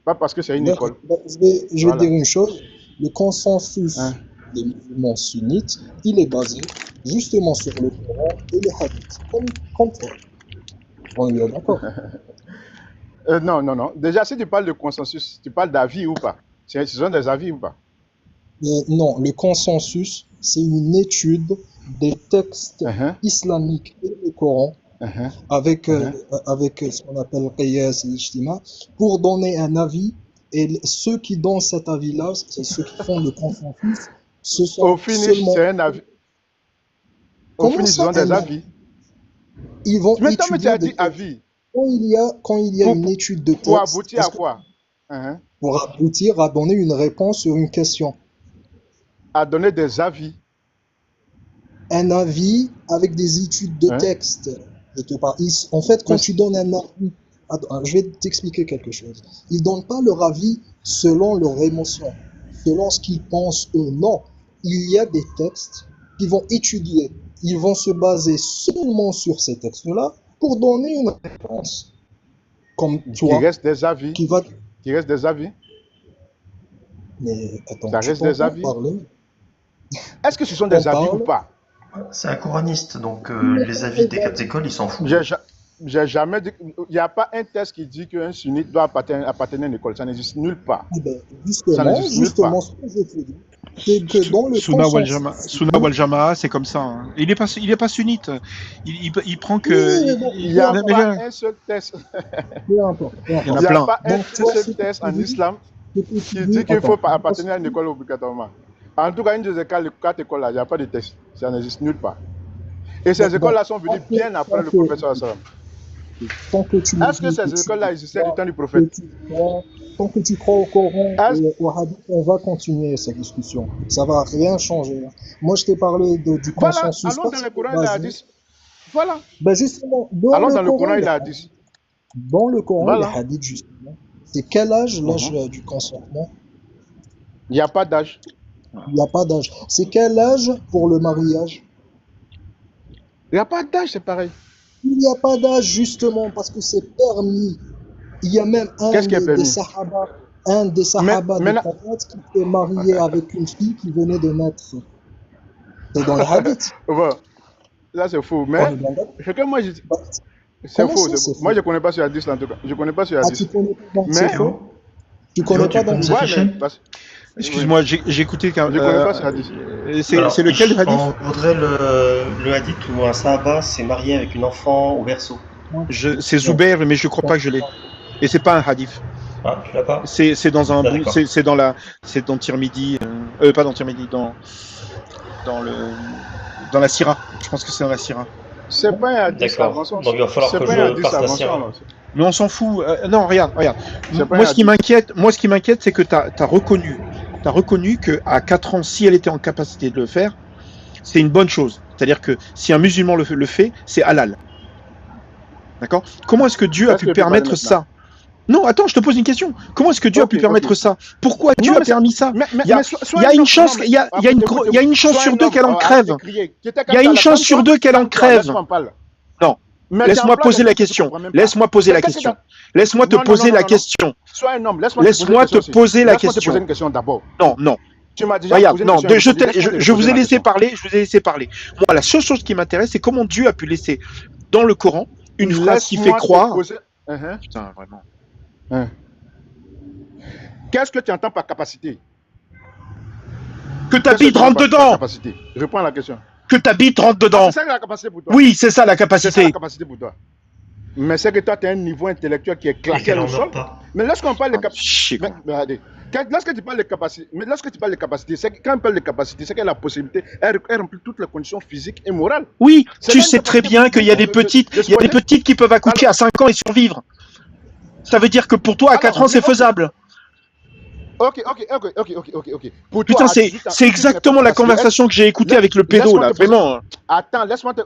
Speaker 2: Pas parce que c'est une
Speaker 5: D'accord.
Speaker 2: école.
Speaker 5: Bah, je vais te
Speaker 2: Voilà.
Speaker 5: dire une chose. Le consensus
Speaker 2: Hein.
Speaker 5: des musulmans sunnites, il est basé justement sur le Coran et les hadiths. Comme toi. On est bien d'accord.
Speaker 2: Non. Déjà, si tu parles de consensus, tu parles d'avis ou pas? Ce sont des avis ou pas?
Speaker 5: Non, le consensus, c'est une étude des textes
Speaker 2: Uh-huh,
Speaker 5: islamiques et le Coran
Speaker 2: uh-huh,
Speaker 5: avec,
Speaker 2: uh-huh.
Speaker 5: avec ce qu'on appelle qiyas et ijtima pour donner un avis. Et ceux qui donnent cet avis-là, c'est ceux qui font le consensus. Ce sont
Speaker 2: Au finish,
Speaker 5: seulement.
Speaker 2: c'est un avis. Au
Speaker 5: Comment
Speaker 2: finish, ce
Speaker 5: ça,
Speaker 2: sont des
Speaker 5: un
Speaker 2: avis.
Speaker 5: Ils vont
Speaker 2: Mais toi, mais tu
Speaker 5: étudier
Speaker 2: as
Speaker 5: des
Speaker 2: dit
Speaker 5: textes.
Speaker 2: avis.
Speaker 5: Quand il y a
Speaker 2: Pour,
Speaker 5: une étude de
Speaker 2: pour
Speaker 5: texte,
Speaker 2: aboutir à quoi? Uh-huh.
Speaker 5: pour aboutir à donner une réponse sur une question,
Speaker 2: À donner des avis.
Speaker 5: un avis avec des études de
Speaker 2: Hein?
Speaker 5: texte. Je te parle. En fait, quand
Speaker 2: Mais
Speaker 5: tu donnes un avis, attends, je vais t'expliquer quelque chose. Ils donnent pas leur avis selon leur émotion, selon ce qu'ils pensent eux. Non, il y a des textes qu'ils vont étudier. Ils vont se baser seulement sur ces textes-là pour donner une réponse. Comme
Speaker 2: qui
Speaker 5: toi,
Speaker 2: reste des avis.
Speaker 5: qui va.
Speaker 2: Qui reste des avis.
Speaker 5: Mais attends,
Speaker 2: Ça
Speaker 5: tu
Speaker 2: reste des
Speaker 5: t'entends
Speaker 2: avis.
Speaker 5: parler?
Speaker 2: Est-ce que ce sont
Speaker 5: On
Speaker 2: des avis ou
Speaker 5: parle.
Speaker 2: pas?
Speaker 3: C'est un coraniste, donc les avis des quatre écoles, il s'en fout.
Speaker 2: J'ai jamais dit. Il n'y a pas un test qui dit qu'un sunnite doit appartenir à une école. Ça n'existe nulle part.
Speaker 5: Eh ben,
Speaker 2: Ça n'existe nulle part.
Speaker 5: justement, ce que je te dis, c'est que dans le
Speaker 1: Sunna wal
Speaker 5: consensus,
Speaker 1: Jamaa, c'est comme ça. Hein. Il est pas sunnite. Il prend que.
Speaker 5: oui, mais bon,
Speaker 2: Il n'y a
Speaker 1: mais
Speaker 2: pas
Speaker 1: là,
Speaker 2: un seul test.
Speaker 5: peu importe, peu
Speaker 1: il y en
Speaker 2: Il
Speaker 5: importe.
Speaker 1: a
Speaker 2: n'y a
Speaker 1: plein.
Speaker 2: pas un
Speaker 5: Donc, toi, ce
Speaker 2: seul
Speaker 5: que
Speaker 2: test
Speaker 5: tu
Speaker 2: en
Speaker 5: dis,
Speaker 2: islam
Speaker 5: ce que tu
Speaker 2: qui
Speaker 5: dis,
Speaker 2: dit qu'il faut
Speaker 5: attends,
Speaker 2: appartenir à une école obligatoirement. En tout cas, une des quatre écoles là, il n'y a pas de test. Ça n'existe nulle part. Et ces
Speaker 5: bon,
Speaker 2: écoles-là sont venues bien après le prophète sallallahu alayhi wa sallam.
Speaker 5: tant que tu me
Speaker 2: Est-ce que
Speaker 5: dis
Speaker 2: ces
Speaker 5: que
Speaker 2: écoles-là existaient du temps du
Speaker 5: que
Speaker 2: prophète?
Speaker 5: tant que tu crois au Coran
Speaker 2: Est-ce-
Speaker 5: et au Hadith, on va continuer cette discussion. Ça va rien changer. Moi, je t'ai parlé du
Speaker 2: Voilà,
Speaker 5: consensus
Speaker 2: allons dans
Speaker 5: parce
Speaker 2: le
Speaker 5: que
Speaker 2: Coran et les
Speaker 5: basé.
Speaker 2: hadiths. Voilà.
Speaker 5: Ben justement, dans
Speaker 2: Allons
Speaker 5: le
Speaker 2: dans le
Speaker 5: Coran
Speaker 2: Coran
Speaker 5: et
Speaker 2: et
Speaker 5: les
Speaker 2: les
Speaker 5: hadiths,
Speaker 2: hadiths.
Speaker 5: dans le Coran et les
Speaker 2: Voilà.
Speaker 5: hadiths, justement, c'est quel âge l'âge
Speaker 2: Mhm.
Speaker 5: du consentement?
Speaker 2: Il n'y a pas d'âge.
Speaker 5: Il n'y a pas d'âge. C'est quel âge pour le mariage?
Speaker 2: Il n'y a pas d'âge, c'est pareil.
Speaker 5: Il n'y a pas d'âge justement parce que c'est permis. Il y a même
Speaker 2: Qu'est-ce qui est permis?
Speaker 5: un des sahaba
Speaker 2: mais
Speaker 5: du
Speaker 2: là-
Speaker 5: prophète qui s'est marié avec une fille qui venait de naître. C'est dans le hadith.
Speaker 2: Bon, là, c'est faux.
Speaker 5: On
Speaker 2: Mais
Speaker 5: est bien d'accord.
Speaker 2: ce que moi, je dis,
Speaker 5: Bah,
Speaker 2: c'est
Speaker 5: comment
Speaker 2: faux.
Speaker 5: ça,
Speaker 2: c'est
Speaker 5: c'est
Speaker 2: faux. Moi,
Speaker 5: faux?
Speaker 2: je ne connais pas ce hadith, en tout cas. Je ne connais pas ce
Speaker 5: Ah, tu
Speaker 2: hadith.
Speaker 5: connais pas donc
Speaker 2: Mais-
Speaker 5: c'est faux? Tu connais
Speaker 3: tu
Speaker 5: pas
Speaker 3: peux
Speaker 5: donc
Speaker 3: nous
Speaker 5: c'est
Speaker 2: Ouais,
Speaker 3: afficher?
Speaker 2: mais parce-
Speaker 1: Excuse-moi, j'ai écouté qu'un.
Speaker 2: Je connais pas ce hadith.
Speaker 1: C'est lequel le hadith?
Speaker 3: On voudrait le hadith où un sahaba s'est marié avec une enfant au berceau.
Speaker 1: C'est Zubair, mais je crois pas que je l'ai. Et c'est pas un hadith.
Speaker 3: Ah, tu l'as pas?
Speaker 1: C'est dans un
Speaker 3: Ah, d'accord.
Speaker 1: c'est dans Tirmidhi, pas dans Tirmidhi, dans la Sira. Je pense que c'est dans la Sira.
Speaker 2: C'est pas un hadith,
Speaker 3: D'accord.
Speaker 2: avançons.
Speaker 3: Donc il va falloir
Speaker 2: C'est
Speaker 3: que
Speaker 2: pas un
Speaker 3: je
Speaker 2: hadith,
Speaker 3: parte la
Speaker 2: avançons,
Speaker 3: sirah.
Speaker 2: alors.
Speaker 1: Mais on s'en fout. Non, regarde.
Speaker 2: C'est pas
Speaker 1: Moi,
Speaker 2: un
Speaker 1: ce qui m'inquiète, c'est que t'as reconnu que à 4 ans, si elle était en capacité de le faire, c'est une bonne chose. C'est-à-dire que si un musulman le fait, c'est halal. D'accord? Comment est-ce que Dieu a
Speaker 2: Est-ce
Speaker 1: pu
Speaker 2: que tu
Speaker 1: permettre
Speaker 2: parles
Speaker 1: ça? Non, attends, je te pose une question. Comment est-ce que Dieu a pu
Speaker 2: Ok,
Speaker 1: permettre
Speaker 2: ok.
Speaker 1: ça? Pourquoi Dieu
Speaker 2: Non,
Speaker 1: a
Speaker 2: mais
Speaker 1: permis ça?
Speaker 2: Mais
Speaker 1: Il y a
Speaker 2: sois un
Speaker 1: une
Speaker 2: homme,
Speaker 1: chance,
Speaker 2: non, mais-
Speaker 1: il y a une chance
Speaker 2: sois
Speaker 1: sur
Speaker 2: un
Speaker 1: deux
Speaker 2: homme,
Speaker 1: qu'elle en
Speaker 2: arrête
Speaker 1: crève.
Speaker 2: de crier. Tu étais
Speaker 1: Il y a
Speaker 2: comme
Speaker 1: une
Speaker 2: ça,
Speaker 1: chance
Speaker 2: là,
Speaker 1: sur
Speaker 2: calme-toi,
Speaker 1: deux qu'elle en
Speaker 2: calme-toi,
Speaker 1: crève.
Speaker 2: laisse-moi en parler. Mais
Speaker 1: Laisse-moi poser la question. Laisse-moi poser la question. Laisse-moi te poser la question.
Speaker 2: Sois un homme,
Speaker 1: laisse-moi te poser la question.
Speaker 2: Laisse-moi te poser une question d'abord.
Speaker 1: Non.
Speaker 2: Tu m'as déjà
Speaker 1: Regarde,
Speaker 2: posé une question.
Speaker 1: je vous ai laissé parler. Moi, la seule chose qui m'intéresse, c'est comment Dieu a pu laisser dans le Coran une phrase qui fait croire. Putain, vraiment.
Speaker 2: Qu'est-ce que tu entends par capacité?
Speaker 1: Que ta bite rentre dedans.
Speaker 2: Réponds à la question.
Speaker 1: Que ta bite rentre dedans.
Speaker 2: C'est ça la capacité pour toi.
Speaker 1: Oui, c'est ça la capacité.
Speaker 2: C'est ça la capacité pour toi. Mais c'est que toi, tu as un niveau intellectuel qui est claqué au sol. Mais lorsqu'on parle de capacité. Lorsque tu parles de capacité, c'est quand on parle de capacité, c'est qu'elle a la possibilité, elle remplit toutes les conditions physiques et morales.
Speaker 1: Oui, tu sais très bien qu'il y a des petites, qui peuvent accoucher à 5 ans et survivre. Ça veut dire que pour toi, à 4 ans, c'est faisable.
Speaker 2: Ok.
Speaker 1: Putain, c'est exactement la conversation que j'ai écoutée avec le pédo, là, vraiment.
Speaker 2: Attends, laisse-moi te...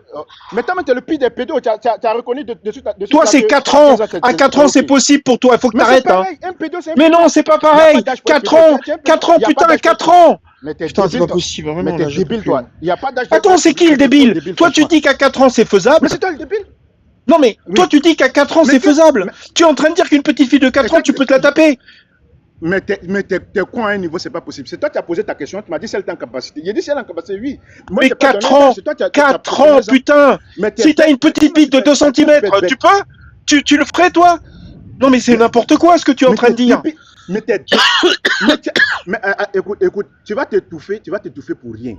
Speaker 2: Mais toi, t'es le pire des pédos, tu as reconnu de suite.
Speaker 1: Toi, c'est 4 ans. À 4 ans, c'est possible pour toi, il faut que t'arrêtes. Hein. Mais non, c'est pas pareil. 4 ans, putain, 4 ans. Putain, c'est pas possible, vraiment.
Speaker 2: Mais t'es débile, toi. Il n'y a pas d'âge.
Speaker 1: Attends, c'est qui le débile? Toi, tu dis qu'à 4 ans, c'est faisable.
Speaker 2: Mais c'est toi le débile.
Speaker 1: Non, mais toi, tu dis qu'à 4 ans, c'est faisable. Tu es en train de dire qu'une petite fille de 4 ans, tu peux te la taper.
Speaker 2: Mais t'es quoi à un niveau, c'est pas possible. C'est toi qui as posé ta question, tu m'as dit si elle est en capacité. J'ai dit si elle est en capacité, oui. Moi,
Speaker 1: mais 4 ans, 4 ans, putain. Si t'as une petite bite de 2 cm, tu peux? Tu le ferais, toi? Non, mais c'est n'importe quoi ce que tu es en train de dire.
Speaker 2: Mais écoute, tu vas t'étouffer pour rien.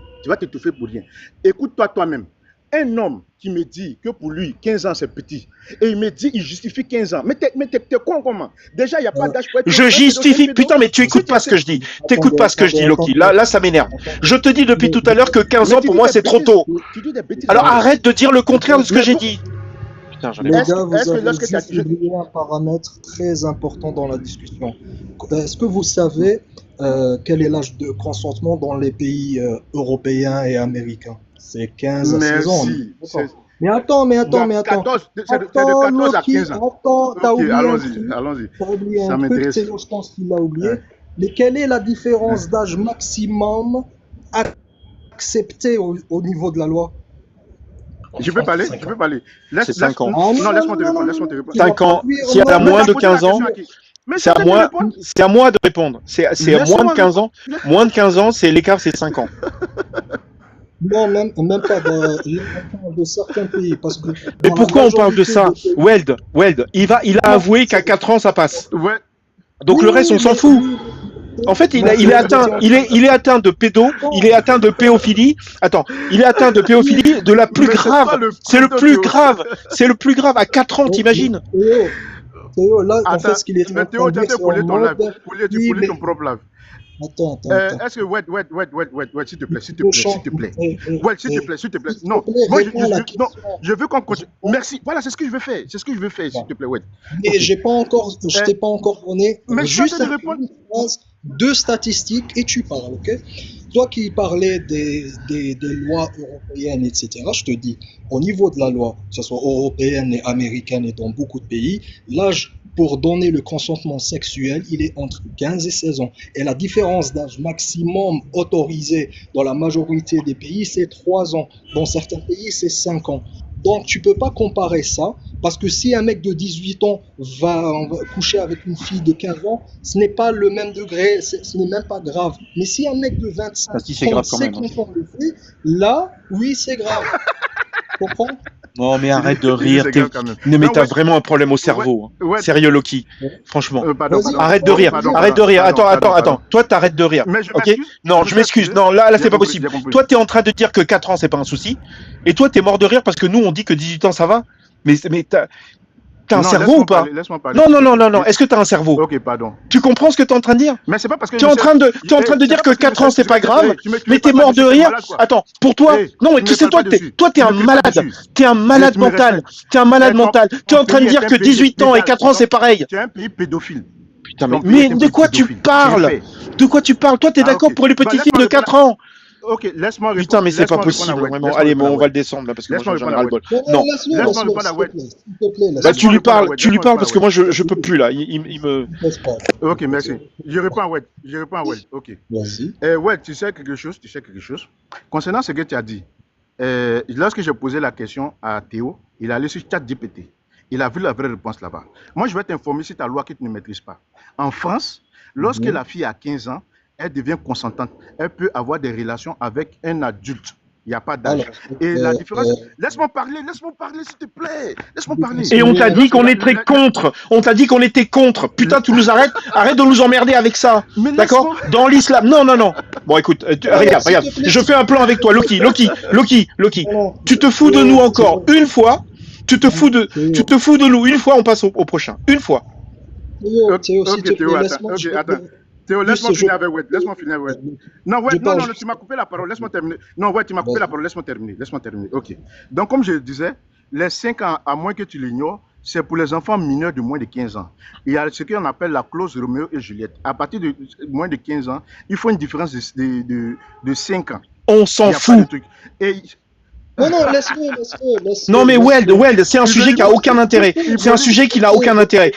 Speaker 2: Écoute-toi toi-même. Un homme qui me dit que pour lui, 15 ans, c'est petit, et il me dit, il justifie 15 ans. Mais t'es con comment? Déjà, il n'y a pas d'âge pour être...
Speaker 1: Je justifie... Putain, mais tu écoutes pas ce que je dis. T'écoutes pas ce que je dis, Loki. Là, ça m'énerve. Je te dis depuis tout à l'heure que 15 ans, pour moi, c'est trop tôt. Alors, arrête de dire le contraire de ce que j'ai dit.
Speaker 5: Putain, les gars, vous avez oublié un paramètre très important dans la discussion. Est-ce que vous savez quel est l'âge de consentement dans les pays européens et américains? C'est 15 à 16 ans. Mais attends.
Speaker 2: 14, c'est de 14 à 15 ans.
Speaker 5: Attends, t'as oublié
Speaker 2: allons-y.
Speaker 5: T'as oublié un truc, Théo, je pense qu'il l'a oublié. Mais quelle est la différence d'âge maximum accepté au niveau de la loi?
Speaker 2: Je peux parler.
Speaker 1: C'est 5 ans.
Speaker 2: Non, laisse-moi te répondre.
Speaker 1: 5 ans. Si elle a moins de 15 ans... C'est à moi de répondre. C'est à moins de 15 ans. Moins de 15 ans, c'est l'écart, c'est 5 ans.
Speaker 5: Non, même pas de certains pays. Parce que
Speaker 1: mais pourquoi on parle de ça? Weld, il a avoué qu'à 4 ans, ça passe.
Speaker 2: Ouais.
Speaker 1: Donc le reste, on s'en fout. En fait, il est atteint de pédo, il est atteint de péophilie. Attends, il est atteint de péophilie de la plus grave. C'est le plus grave. C'est le plus grave. À 4 ans, t'imagines?
Speaker 5: Théo, là, en fait, ce qu'il est en train
Speaker 2: Théo,
Speaker 5: de dire,
Speaker 2: tu poulet ton propre live.
Speaker 5: Attends.
Speaker 2: Est-ce que, ouais, s'il te plaît. Ouais, s'il te plaît. Non, je veux qu'on continue. Merci. Voilà, c'est ce que je veux faire. S'il te plaît, ouais.
Speaker 5: Mais je t'ai pas encore donné juste une phrase, 2 statistiques et tu parles, ok? Toi qui parlais des lois européennes, etc., je te dis, au niveau de la loi, que ce soit européenne et américaine et dans beaucoup de pays, l'âge pour donner le consentement sexuel, il est entre 15 et 16 ans. Et la différence d'âge maximum autorisé dans la majorité des pays, c'est 3 ans. Dans certains pays, c'est 5 ans. Donc, tu ne peux pas comparer ça, parce que si un mec de 18 ans va coucher avec une fille de 15 ans, ce n'est pas le même degré, ce n'est même pas grave. Mais si un mec de 25 ans, le fait, là, oui, c'est grave. Tu comprends?
Speaker 1: Non, mais arrête de rire. Mais t'as vraiment un problème au cerveau. Sérieux, Loki. Franchement. Arrête de rire. Attends. Toi, t'arrêtes de rire. Ok? Non, je m'excuse. Non, là, c'est pas possible. Toi, t'es en train de dire que 4 ans, c'est pas un souci. Et toi, t'es mort de rire parce que nous, on dit que 18 ans, ça va. Mais t'as un cerveau ou pas? Non. Est-ce que t'as un cerveau?
Speaker 2: Ok, pardon.
Speaker 1: Tu comprends ce que t'es en train de dire?
Speaker 2: Mais c'est pas parce que
Speaker 1: tu es en train de dire que 4 ans c'est pas grave, mais t'es mort de rire. Attends, pour toi, non, mais tu sais, toi t'es un malade. T'es un malade mental. T'es en train de dire que 18 ans et 4 ans c'est pareil.
Speaker 2: Tu es un pays pédophile.
Speaker 1: Putain, mais de quoi tu parles? Toi, t'es d'accord pour les petites filles de 4 ans?
Speaker 2: Ok, laisse-moi répondre.
Speaker 1: Putain, mais c'est pas possible, vraiment. Allez, bon, on va le descendre là parce que moi j'en ai ras le bol. Non,
Speaker 2: laisse-moi répondre à Wed.
Speaker 1: Bah, tu lui parles parce que moi je peux plus là. Il me.
Speaker 2: Ok, merci. Je réponds à Wed. Ok.
Speaker 5: Vas-y.
Speaker 2: Wed, tu sais quelque chose? Concernant ce que tu as dit, lorsque j'ai posé la question à Théo, il est allé sur ChatGPT. Il a vu la vraie réponse là-bas. Moi, je vais t'informer sur ta loi que tu ne maîtrises pas. En France, lorsque la fille a 15 ans, elle devient consentante. Elle peut avoir des relations avec un adulte. Il n'y a pas d'âge. Et la différence... Laisse-moi parler, s'il te plaît. Laisse-moi parler.
Speaker 1: Et on t'a dit qu'on était contre. On t'a dit qu'on était contre. Putain, tu nous arrêtes. Arrête de nous emmerder avec ça. D'accord? Dans l'islam. Non, non, non. Bon, écoute, regarde. Je fais un plan avec toi. Loki. Tu te fous de nous encore une fois. Tu te fous de nous une fois, on passe au prochain. Une fois.
Speaker 5: Théo, s'il te plaît, laisse-moi.
Speaker 2: Théo, laisse-moi finir avec Wed. Non, Wed, non, tu m'as coupé la parole, laisse-moi terminer. Non, Wed, tu m'as coupé la parole, laisse-moi terminer. Ok. Donc, comme je disais, les 5 ans, à moins que tu l'ignores, c'est pour les enfants mineurs de moins de 15 ans. Il y a ce qu'on appelle la clause Roméo et Juliette. À partir de moins de 15 ans, il faut une différence de 5 ans.
Speaker 1: On s'en fout.
Speaker 5: Non, laisse-moi.
Speaker 1: Non, mais Weld, c'est un sujet qui a aucun intérêt. C'est un sujet qui n'a aucun intérêt.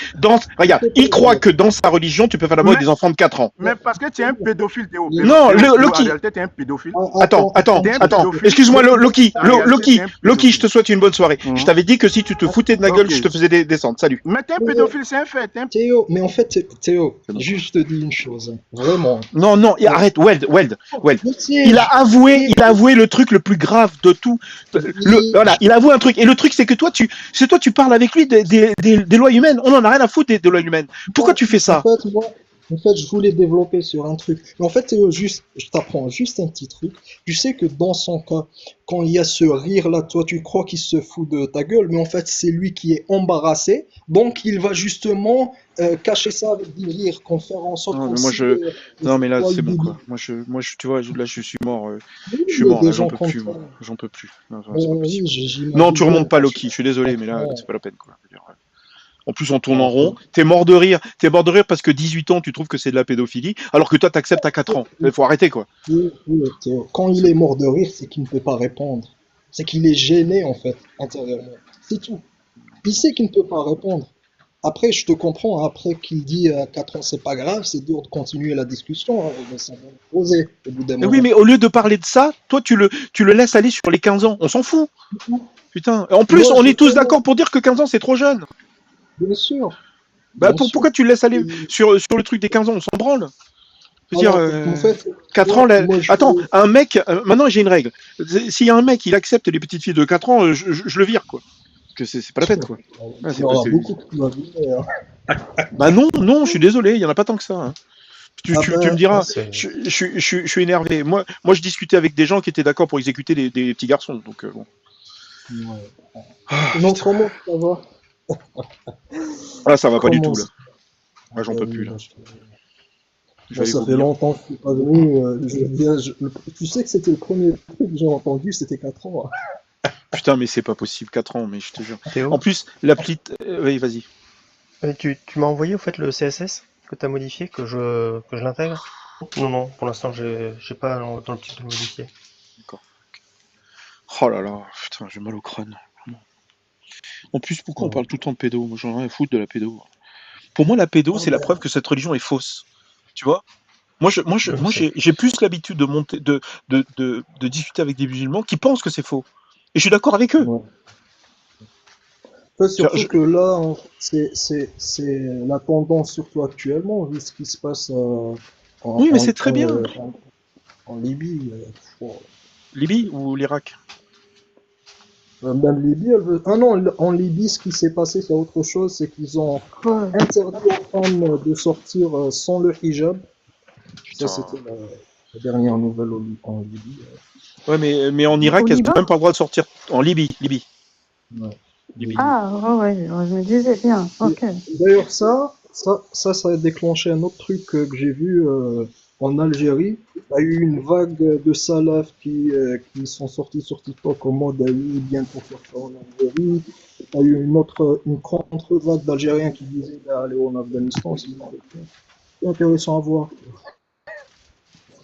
Speaker 1: Regarde, il croit que dans sa religion, tu peux faire la mort des enfants de 4 ans.
Speaker 2: Mais parce que tu es un pédophile, Théo.
Speaker 1: Non, Loki.
Speaker 2: En réalité, tu es un pédophile.
Speaker 1: Attends. Excuse-moi, Loki, je te souhaite une bonne soirée. Je t'avais dit que si tu te foutais de ma gueule, je te faisais descendre. Salut.
Speaker 2: Mais tu es un pédophile, c'est un fait.
Speaker 5: Théo, mais en fait, Théo, juste te dis une chose. Vraiment.
Speaker 1: Non, arrête, Weld. Il a avoué le truc le plus grave de tout. Voilà, il avoue un truc. Et le truc, c'est que toi, tu parles avec lui des lois humaines. On en a rien à foutre des lois humaines. Pourquoi tu fais ça?
Speaker 5: En fait, je voulais développer sur un truc. En fait, Théo, je t'apprends juste un petit truc. Tu sais que dans son cas, quand il y a ce rire-là, toi, tu crois qu'il se fout de ta gueule, mais en fait, c'est lui qui est embarrassé. Donc, il va justement cacher ça avec des rires, faire en sorte
Speaker 1: non, mais là, c'est bon, quoi. Moi, tu vois, là, je suis mort. Je suis mort, là, j'en peux plus. Non, tu remontes pas, Loki. Je suis désolé, mais là, c'est pas la peine, quoi. En plus, on tourne en rond. T'es mort de rire parce que 18 ans, tu trouves que c'est de la pédophilie, alors que toi, t'acceptes à 4 ans. Il faut arrêter, quoi.
Speaker 5: Oui, Théo. Quand il est mort de rire, c'est qu'il ne peut pas répondre. C'est qu'il est gêné, en fait, intérieurement. C'est tout. Il sait qu'il ne peut pas répondre. Après, je te comprends. Après qu'il dit 4 ans, c'est pas grave, c'est dur de continuer la discussion. Hein, ça va poser au bout d'un moment.
Speaker 1: Oui, mais au lieu de parler de ça, toi, tu le laisses aller sur les 15 ans. On s'en fout. Putain. En plus, on est tous d'accord pour dire que 15 ans, c'est trop jeune.
Speaker 5: Bien sûr.
Speaker 1: Pourquoi tu le laisses aller sur le truc des 15 ans? On s'en branle. Je veux dire,
Speaker 5: en fait,
Speaker 1: 4 ans, attends, un mec, maintenant j'ai une règle. S'il y a un mec, il accepte les petites filles de 4 ans, je le vire, quoi. Parce que c'est pas la peine, quoi.
Speaker 5: Il y aura beaucoup qui vont virer.
Speaker 1: Bah non, je suis désolé, il y en a pas tant que ça. Hein. Tu me diras, je suis énervé. Moi, je discutais avec des gens qui étaient d'accord pour exécuter des petits garçons, donc bon.
Speaker 5: Non, comment ça va?
Speaker 1: Ah, ça va pas du tout, là. Moi, j'en peux plus, là.
Speaker 5: Ça fait longtemps que je suis pas venu. Tu sais que c'était le premier truc que j'ai entendu, c'était 4 ans.
Speaker 1: Putain, mais c'est pas possible, 4 ans, mais je te jure.
Speaker 3: Théo,
Speaker 1: En plus, l'appli... oui, vas-y.
Speaker 3: tu m'as envoyé au fait le CSS que tu as modifié, que je l'intègre? Non, pour l'instant, j'ai pas dans le titre de modifier.
Speaker 1: D'accord. Oh là là, putain, j'ai mal au crâne. En plus, pourquoi on parle tout le temps de pédo? Moi, j'en ai rien à foutre de la pédo. Pour moi, la pédo, c'est la preuve que cette religion est fausse. Tu vois? Moi, j'ai plus l'habitude de monter, de discuter avec des musulmans qui pensent que c'est faux. Et je suis d'accord avec eux.
Speaker 5: Surtout que là, hein, c'est la tendance, surtout actuellement, vu ce qui se passe
Speaker 1: oui, mais c'est très bien.
Speaker 5: En Libye.
Speaker 1: Libye ou l'Irak?
Speaker 5: Même Libye, elle veut... Ah non, en Libye, ce qui s'est passé, c'est autre chose, c'est qu'ils ont interdit aux femmes de sortir sans le hijab. Ça, c'était la dernière nouvelle en Libye.
Speaker 1: Ouais, mais en Irak, elles n'ont même pas le droit de sortir. En Libye.
Speaker 5: Ouais.
Speaker 1: Libye.
Speaker 4: Ah, ouais, je me disais bien, ok.
Speaker 5: D'ailleurs, ça a déclenché un autre truc que j'ai vu en Algérie. Il y a eu une vague de salafs qui sont sortis sur TikTok en mode oui, bien qu'on faire ça en Algérie. Il y a eu une contre-vague d'Algériens qui disaient d'aller en Afghanistan. C'est intéressant à voir.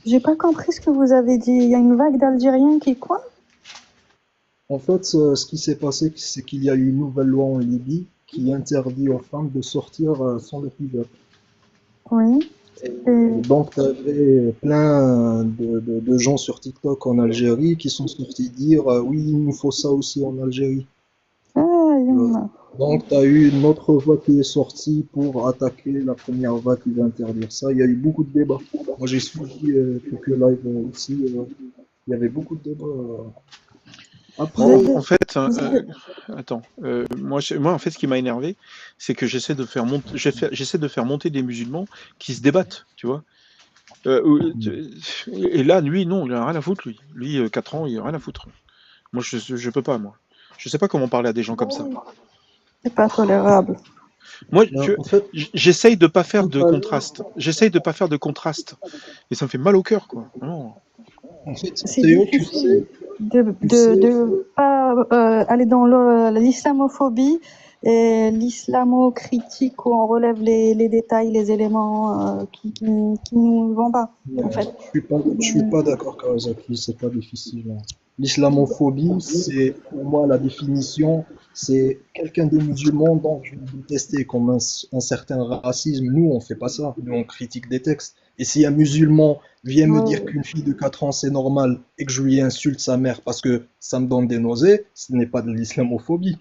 Speaker 4: J'ai pas compris ce que vous avez dit. Il y a une vague d'Algériens qui quoi?
Speaker 5: En fait, ce qui s'est passé, c'est qu'il y a eu une nouvelle loi en Libye qui interdit aux femmes de sortir sans le hijab.
Speaker 4: Oui.
Speaker 5: Donc, tu avais plein de gens sur TikTok en Algérie qui sont sortis dire oui, il nous faut ça aussi en Algérie.
Speaker 4: Ah, il y en
Speaker 5: Euh,
Speaker 4: a.
Speaker 5: Donc, tu as eu une autre voix qui est sortie pour attaquer la première voix qui va interdire ça. Il y a eu beaucoup de débats. Moi, j'ai suivi quelques lives aussi. Il y avait beaucoup de débats. Après,
Speaker 4: Vous avez,
Speaker 1: En fait,
Speaker 4: vous avez,
Speaker 1: attends, moi, en fait, ce qui m'a énervé, c'est que j'essaie de faire monter des musulmans qui se débattent, tu vois. Et là, lui, non, il a rien à foutre, lui. Lui, 4 ans, il a rien à foutre. Moi, je peux pas, moi. Je sais pas comment parler à des gens comme ça.
Speaker 4: c'est pas tolérable.
Speaker 1: Moi,
Speaker 5: en fait,
Speaker 1: j'essaye de pas faire
Speaker 5: quand
Speaker 1: de contraste. J'essaye de pas faire de contraste. Et ça me fait mal au cœur, quoi. Vraiment.
Speaker 5: en fait,
Speaker 4: C'est
Speaker 5: Théo,
Speaker 4: difficile
Speaker 5: tu sais,
Speaker 4: de pas aller dans l'islamophobie et l'islamo-critique où on relève les détails, les éléments qui nous vont pas, en fait.
Speaker 5: je suis pas d'accord, Kawasaki, c'est pas difficile, hein. L'islamophobie, c'est, pour moi, la définition, c'est quelqu'un de musulman dont je vais détester comme un certain racisme. Nous, on fait pas ça. Nous, on critique des textes. Et si un musulman vient me dire
Speaker 4: Ouais.
Speaker 5: qu'une fille de 4 ans, c'est normal, et que je lui insulte sa mère parce que ça me donne des nausées, ce n'est pas de l'islamophobie.